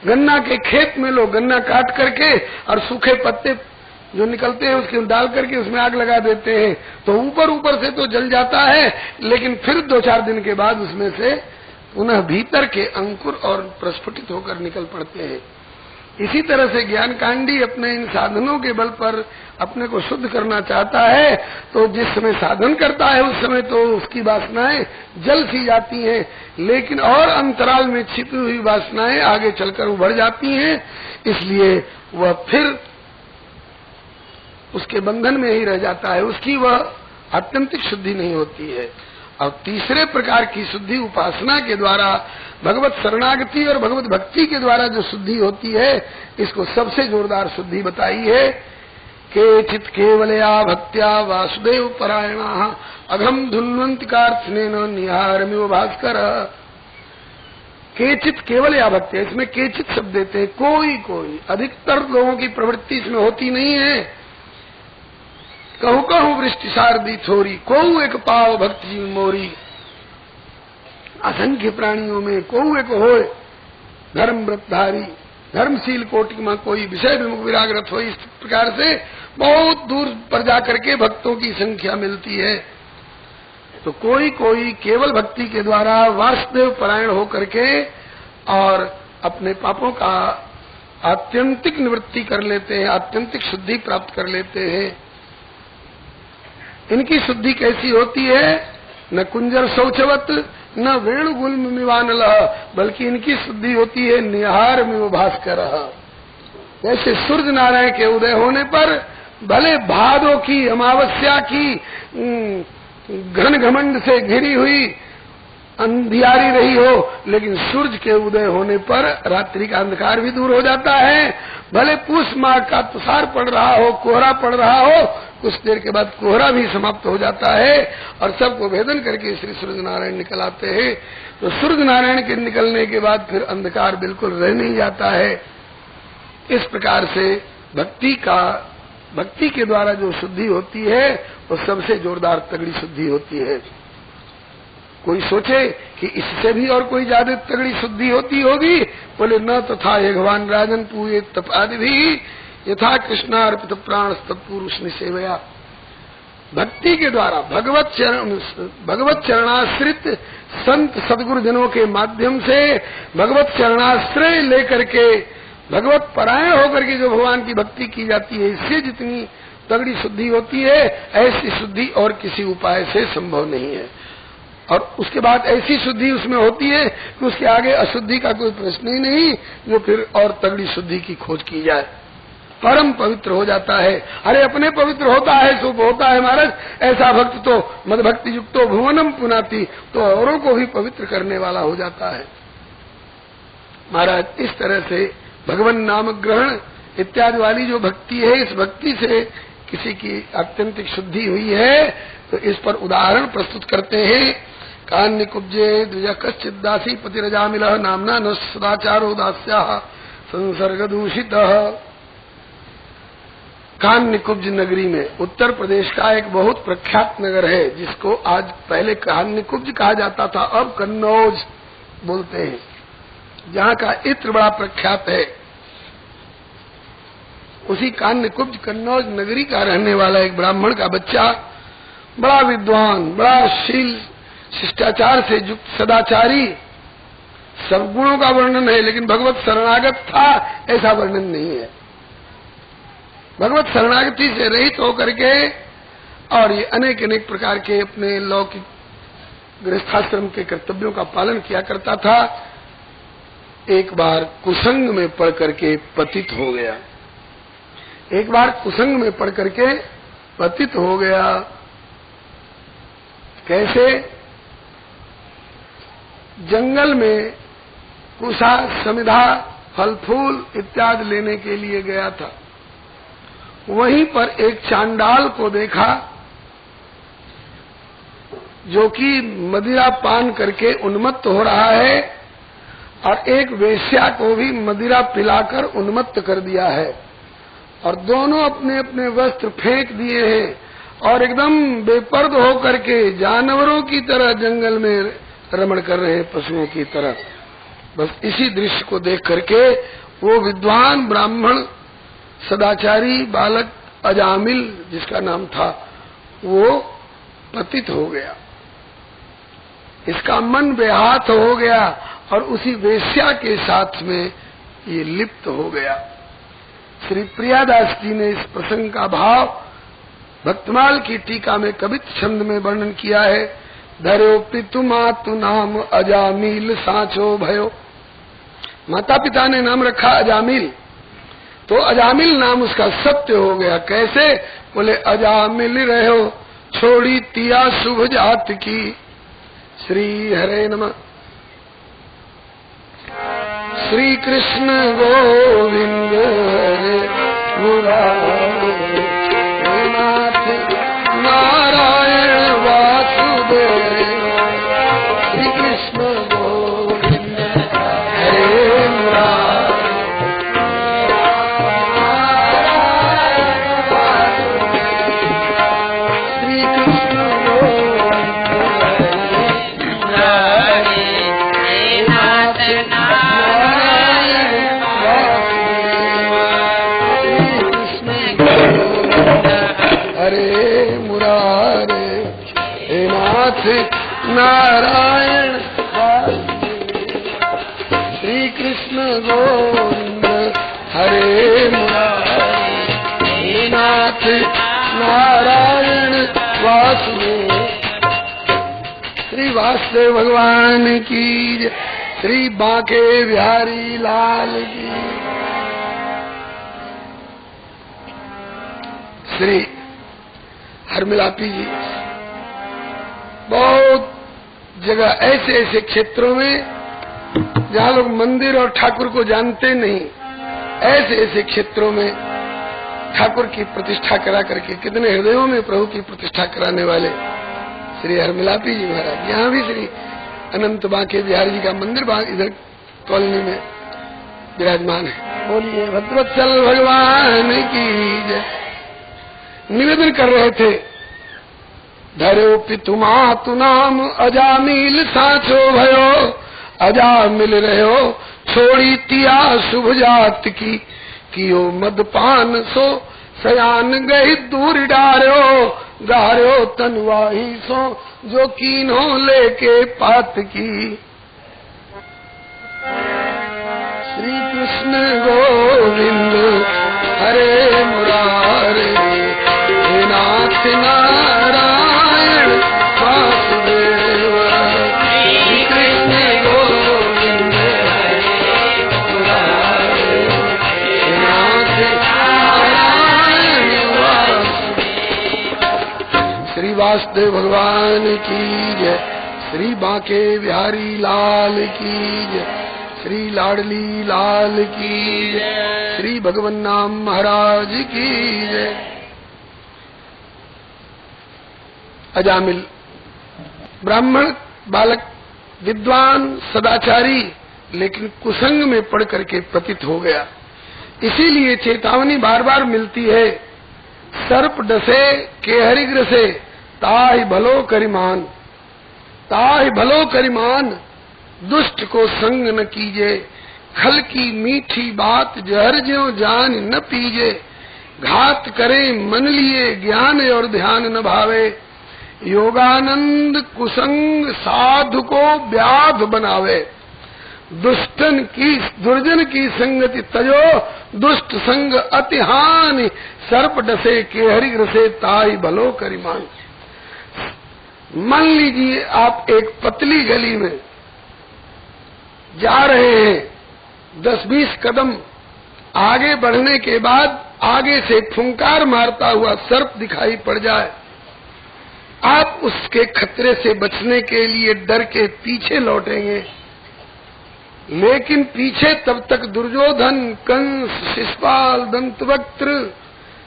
गन्ना के खेत में लोग गन्ना काट करके और सूखे पत्ते जो निकलते हैं उसके डाल करके उसमें आग लगा देते हैं, तो ऊपर से तो जल जाता है, लेकिन फिर 2-4 दिन के बाद उसमें से पुनः भीतर के अंकुर और प्रस्फुटित होकर निकल पड़ते हैं। इसी तरह से ज्ञान कांडी अपने इन साधनों के बल पर अपने को शुद्ध करना चाहता है, तो जिस समय साधन करता है उस समय तो उसकी वासनाएं जल सी जाती हैं, लेकिन और अंतराल में छिपी हुई वासनाएं आगे चलकर उभर जाती हैं, इसलिए वह फिर उसके बंधन में ही रह जाता है, उसकी वह आत्यंतिक शुद्धि नहीं होती है। और तीसरे प्रकार की शुद्धि उपासना के द्वारा, भगवत शरणागति और भगवत भक्ति के द्वारा जो शुद्धि होती है, इसको सबसे जोरदार शुद्धि बताई है। केचित् केवलया भक्त्या वासुदेव परायणाः अघम धुन्वन्ति कार्त्स्नेन निहारमिव भास्कर। केचित् केवलया भक्त्या, इसमें केचित् शब्द देते हैं, कोई, अधिकतर लोगों की प्रवृत्ति इसमें होती नहीं है। कहू वृष्टि शारदी थोरी, कोऊ एक पाव भक्ति मोरी। असंख्य प्राणियों में कोऊ एक होए धर्म व्रतधारी, धर्मशील कोटि में कोई विषय विमुख विरागरत हो। इस प्रकार से बहुत दूर पर जाकर के भक्तों की संख्या मिलती है। तो कोई केवल भक्ति के द्वारा वासुदेव परायण होकर के और अपने पापों का आत्यंतिक निवृत्ति कर लेते हैं, आत्यंतिक शुद्धि प्राप्त कर लेते हैं। इनकी शुद्धि कैसी होती है? न कुंजर शौचवत न वेणुगुल्म मिवानलह, बल्कि इनकी शुद्धि होती है निहार मिव भास्कर। जैसे सूर्य नारायण के उदय होने पर भले भादों की अमावस्या की घन घमंड से घिरी हुई अंधियारी रही हो, लेकिन सूर्य के उदय होने पर रात्रि का अंधकार भी दूर हो जाता है। भले पूस माह का तुषार पड़ रहा हो, कोहरा पड़ रहा हो, कुछ देर के बाद कोहरा भी समाप्त हो जाता है और सबको भेदन करके श्री सूर्य नारायण निकल आते हैं। तो सूर्य नारायण के निकलने के बाद फिर अंधकार बिल्कुल रह नहीं जाता है। इस प्रकार से भक्ति के द्वारा जो शुद्धि होती है वो सबसे जोरदार तगड़ी शुद्धि होती है। कोई सोचे कि इससे भी और कोई ज्यादा तगड़ी शुद्धि होती होगी, बोले न तथा ये भगवान राजन पूये तप आदि भी यथा कृष्णार्पित प्राण तत्पुरुष निसेवया। भक्ति के द्वारा भगवत चरणाश्रित संत सदगुरुजनों के माध्यम से भगवत चरणाश्रय लेकर के भगवत परायण होकर के जो भगवान की भक्ति की जाती है, इससे जितनी तगड़ी शुद्धि होती है, ऐसी शुद्धि और किसी उपाय से संभव नहीं है। और उसके बाद ऐसी शुद्धि उसमें होती है कि उसके आगे अशुद्धि का कोई प्रश्न ही नहीं, जो फिर और तगड़ी शुद्धि की खोज की जाए, परम पवित्र हो जाता है। अरे अपने पवित्र होता है सो होता है महाराज, ऐसा भक्त तो मद भक्ति युक्तो भुवनम पुनाति, तो औरों को भी पवित्र करने वाला हो जाता है महाराज। इस तरह से भगवान नाम ग्रहण इत्यादि वाली जो भक्ति है, इस भक्ति से किसी की अत्यंतिक शुद्धि हुई है, तो इस पर उदाहरण प्रस्तुत करते हैं। कान्य कुब्जे द्विज कश्चिदासी पतिरजामिल नामना न सदाचारो दास्या संसर्ग दूषित। कान्य कुब्ज नगरी में, उत्तर प्रदेश का एक बहुत प्रख्यात नगर है, जिसको आज पहले कान्य कुब्ज कहा जाता था, अब कन्नौज बोलते हैं, जहाँ का इत्र बड़ा प्रख्यात है। उसी कान्य कुब्ज कन्नौज नगरी का रहने वाला एक ब्राह्मण का बच्चा, बड़ा विद्वान, बड़ा शील शिष्टाचार से युक्त सदाचारी, सब गुणों का वर्णन है, लेकिन भगवत शरणागत था ऐसा वर्णन नहीं है। भगवत शरणागति से रहित होकर के और ये अनेक अनेक प्रकार के अपने लौकिक गृहस्थाश्रम के कर्तव्यों का पालन किया करता था। एक बार कुसंग में पड़ करके पतित हो गया। एक बार कुसंग में पड़ करके पतित हो गया। कैसे? जंगल में कुशा समिधा फल फूल इत्यादि लेने के लिए गया था। वहीं पर एक चांडाल को देखा जो कि मदिरा पान करके उन्मत्त हो रहा है, और एक वेश्या को भी मदिरा पिलाकर उन्मत्त कर दिया है, और दोनों अपने अपने वस्त्र फेंक दिए हैं और एकदम बेपर्द होकर के जानवरों की तरह जंगल में रमण कर रहे हैं, पशुओं की तरह। बस इसी दृश्य को देख करके वो विद्वान ब्राह्मण सदाचारी बालक अजामिल, जिसका नाम था, वो पतित हो गया। इसका मन बेहाथ हो गया और उसी वेश्या के साथ में ये लिप्त हो गया। श्री प्रियादास जी ने इस प्रसंग का भाव भक्तमाल की टीका में कवित छंद में वर्णन किया है। धरो पितु मातु नाम अजामिल साचो भयो। माता पिता ने नाम रखा अजामिल, तो अजामिल नाम उसका सत्य हो गया। कैसे? बोले अजामिल रहो छोड़ी तिया शुभ जात की। श्री हरे नमः। श्री कृष्ण गोविंद हरे मुरारे नाथ नारायण वासुदेव। श्री कृष्ण गोविंद हरे मुरारे श्री कृष्ण गोविंद हरे नाथ नारायण हरे मुरारे हे नाथ नारायण श्री कृष्ण गोविंद हरे मुरारे हे नाथ नारायण वासुदेव। श्री वासुदेव भगवान की जय। श्री बांके बिहारी लाल की। श्री हरमिलापी जी बहुत जगह ऐसे ऐसे क्षेत्रों में जहाँ लोग मंदिर और ठाकुर को जानते नहीं, ऐसे ऐसे क्षेत्रों में ठाकुर की प्रतिष्ठा करा करके कितने हृदयों में प्रभु की प्रतिष्ठा कराने वाले श्री हरमिलापी जी महाराज। यहाँ भी श्री अनंत बांके बिहारी जी का मंदिर इधर कॉलोनी में विराजमान है। बोलिए भद्रवत्सल भगवान की जय। निवेदन कर रहे थे, धरो पितु मातु नाम अजामिल साचो भयो। अजामिल रहो छोड़ी तिया शुभ जात की। कियो मदपान सो सयान गई दूर डारो। गारो तनवाही सो जो कीन्हो लेके पात की। श्री कृष्ण गोविंद हरे मुरारे, हे नाथ नारायण वासुदेव। श्री कृष्ण गोविंद हरे मुरारे, हे नाथ नारायण वासुदेव। श्री वासुदेव भगवान की जय, श्री बांके बिहारी लाल की जय, श्री लाडली लाल की जय, श्री भगवान नाम महाराज की जय। अजामिल ब्राह्मण बालक, विद्वान, सदाचारी, लेकिन कुसंग में पड़ करके पतित हो गया। इसीलिए चेतावनी बार बार मिलती है, सर्प डसे केहरि ग्रसे, ताहि भलो करिमान, ताहि भलो करिमान। दुष्ट को संग न कीजे, खल की मीठी बात जहर ज्यों जान न पीजे। घात करे मन लिए ज्ञान और ध्यान न भावे, योगानंद कुसंग साधु को व्याध बनावे। दुष्टन की दुर्जन की संगति तजो, दुष्ट संग अति हानि। सर्प डसे केहरि ग्रसे, ताहि भलो करिमान। मान लीजिए आप एक पतली गली में जा रहे हैं, 10-20 कदम आगे बढ़ने के बाद आगे से फुंकार मारता हुआ सर्प दिखाई पड़ जाए, आप उसके खतरे से बचने के लिए डर के पीछे लौटेंगे। लेकिन पीछे तब तक दुर्योधन, कंस, शिशुपाल, दंतवक्त्र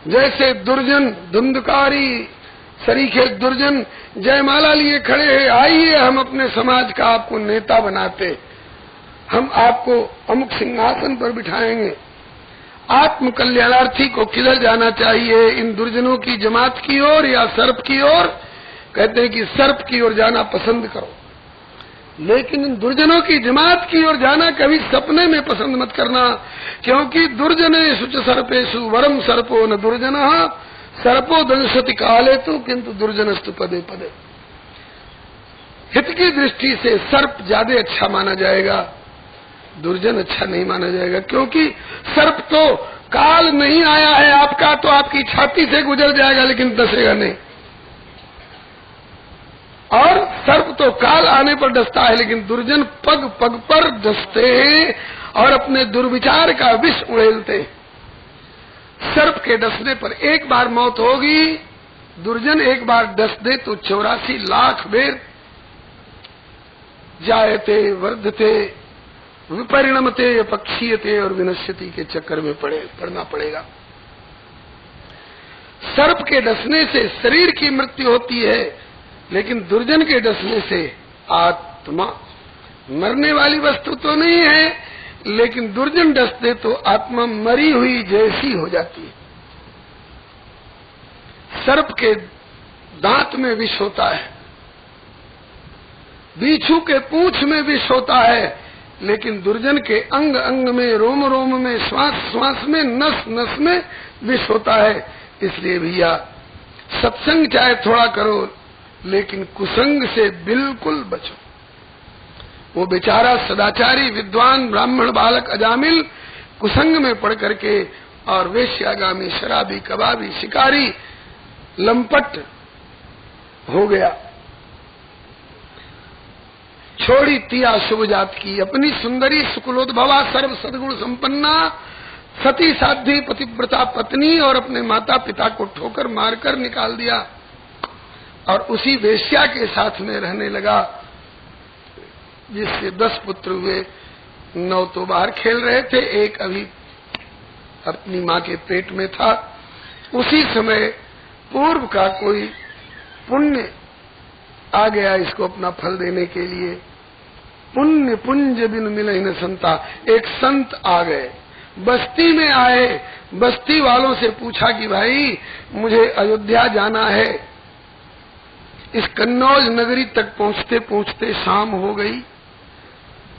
जैसे दुर्जन, धुंधकारी सरीखे दुर्जन जयमाला लिए खड़े हैं, आइए हम अपने समाज का आपको नेता बनाते, हम आपको अमुक सिंहासन पर बिठाएंगे। आत्म कल्याणार्थी को किधर जाना चाहिए, इन दुर्जनों की जमात की ओर या सर्प की ओर? कहते हैं कि सर्प की ओर जाना पसंद करो, लेकिन इन दुर्जनों की जमात की ओर जाना कभी सपने में पसंद मत करना, क्योंकि दुर्जनेषु च सर्पेषु वरम सर्पो न दुर्जनः, सर्पो दंशति काले तु किंतु दुर्जनस्तु पदे पदे। हित की दृष्टि से सर्प ज्यादा अच्छा माना जाएगा, दुर्जन अच्छा नहीं माना जाएगा, क्योंकि सर्प तो काल नहीं आया है आपका तो आपकी छाती से गुजर जाएगा लेकिन डसेगा नहीं, और सर्प तो काल आने पर डसता है, लेकिन दुर्जन पग पग पर डसते हैं और अपने दुर्विचार का विष उड़ेलते हैं। सर्प के डसने पर एक बार मौत होगी, दुर्जन एक बार डस दे तो 84 लाख बेर जायते वर्धते विपरिणमते पक्षीयते और विनश्यति के चक्कर में पड़ना पड़ेगा। सर्प के डसने से शरीर की मृत्यु होती है, लेकिन दुर्जन के डसने से आत्मा, मरने वाली वस्तु तो नहीं है, लेकिन दुर्जन डस दे तो आत्मा मरी हुई जैसी हो जाती है। सर्प के दांत में विष होता है, बिच्छू के पूंछ में विष होता है, लेकिन दुर्जन के अंग अंग में, रोम रोम में, श्वास श्वास में, नस नस में विष होता है। इसलिए भैया सत्संग चाहे थोड़ा करो, लेकिन कुसंग से बिल्कुल बचो। वो बेचारा सदाचारी विद्वान ब्राह्मण बालक अजामिल कुसंग में पड़ करके और वेश्यागामी, शराबी, कबाबी, शिकारी, लंपट हो गया। छोड़ी तिया शुभ जात की, अपनी सुंदरी सुकुलोद्भवा सर्व सद्गुण संपन्ना सती साध्वी पतिव्रता पत्नी और अपने माता पिता को ठोकर मारकर निकाल दिया और उसी वेश्या के साथ में रहने लगा, जिससे 10 पुत्र हुए। 9 तो बाहर खेल रहे थे, एक अभी अपनी माँ के पेट में था। उसी समय पूर्व का कोई पुण्य आ गया इसको अपना फल देने के लिए। पुण्य पुंज बिन मिले न संता, एक संत आ गए, बस्ती में आए। बस्ती वालों से पूछा कि भाई मुझे अयोध्या जाना है। इस कन्नौज नगरी तक पहुंचते पहुंचते शाम हो गई,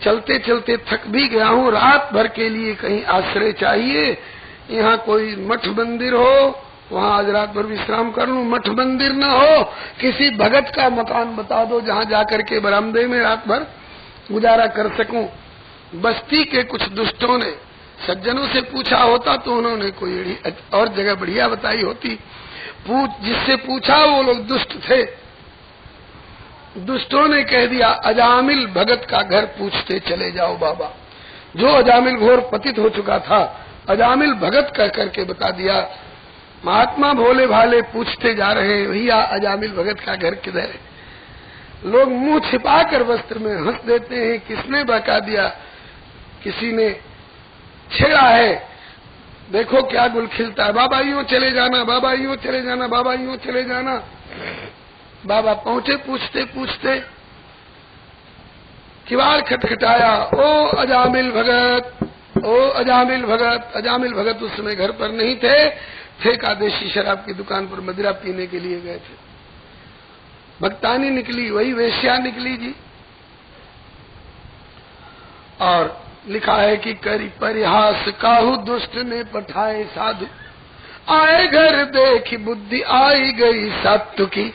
चलते चलते थक भी गया हूँ, रात भर के लिए कहीं आश्रय चाहिए, यहाँ कोई मठ मंदिर हो वहाँ आज रात भर विश्राम कर लूं। मठ मंदिर न हो, किसी भगत का मकान बता दो जहाँ जाकर के बरामदे में रात भर गुजारा कर सकूं। बस्ती के कुछ दुष्टों ने सज्जनों से पूछा होता तो उन्होंने कोई और जगह बढ़िया बताई होती। जिससे पूछा वो लोग दुष्ट थे। दुष्टों ने कह दिया अजामिल भगत का घर पूछते चले जाओ बाबा। जो अजामिल घोर पतित हो चुका था, अजामिल भगत कह करके बता दिया। महात्मा भोले भाले पूछते जा रहे हैं भैया अजामिल भगत का घर किधर है। लोग मुंह छिपाकर वस्त्र में हंस देते हैं। किसने बता दिया? किसी ने छेड़ा है। देखो क्या गुल खिलता है, बाबा यूं चले जाना, बाबा यूं चले जाना, बाबा यूं चले जाना। बाबा पहुंचे पूछते पूछते, किवाड़ खटखटाया, ओ अजामिल भगत, ओ अजामिल भगत। अजामिल भगत उस समय घर पर नहीं थे, एकादशी शराब की दुकान पर मदिरा पीने के लिए गए थे। भक्तानी निकली, वही वेश्या निकली जी। और लिखा है कि करी परिहास काहू दुष्ट ने पठाए साधु, आए घर देखी बुद्धि आई गई सात्तु की।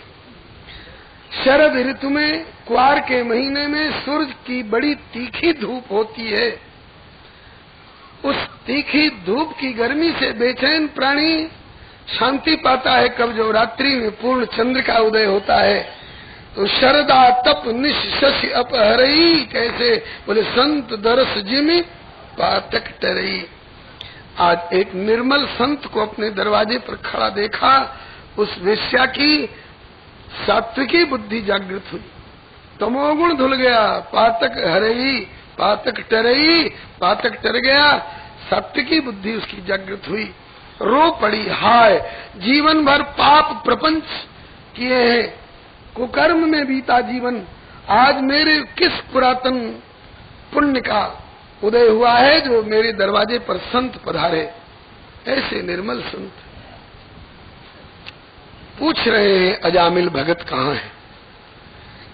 शरद ऋतु में कुआर के महीने में सूरज की बड़ी तीखी धूप होती है। उस तीखी धूप की गर्मी से बेचैन प्राणी शांति पाता है कब जो रात्रि में पूर्ण चंद्र का उदय होता है। तो शरदा तप निशि अपहरई, कैसे बोले संत दरस जिमि पातक टरई। आज एक निर्मल संत को अपने दरवाजे पर खड़ा देखा। उस वेश्या की सात्विकी बुद्धि जागृत हुई, तमोगुण धुल गया। पातक हरई, पातक टरई, पातक टर गया। सात्विकी बुद्धि उसकी जागृत हुई। रो पड़ी, हाय जीवन भर पाप प्रपंच किए हैं, कुकर्म में बीता जीवन, आज मेरे किस पुरातन पुण्य का उदय हुआ है जो मेरे दरवाजे पर संत पधारे। ऐसे निर्मल संत पूछ रहे हैं अजामिल भगत कहाँ है।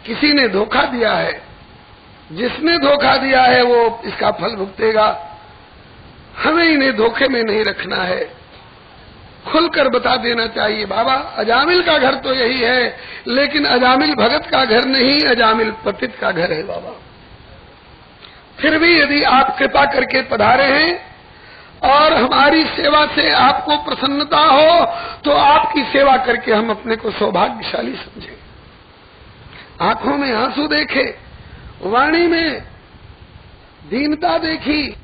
किसी ने धोखा दिया है, जिसने धोखा दिया है वो इसका फल भुगतेगा। हमें इन्हें धोखे में नहीं रखना है, खुलकर बता देना चाहिए बाबा अजामिल का घर तो यही है, लेकिन अजामिल भगत का घर नहीं, अजामिल पतित का घर है बाबा। फिर भी यदि आप कृपा करके पधारे हैं और हमारी सेवा से आपको प्रसन्नता हो तो आपकी सेवा करके हम अपने को सौभाग्यशाली समझें। आंखों में आंसू देखे, वाणी में दीनता देखी,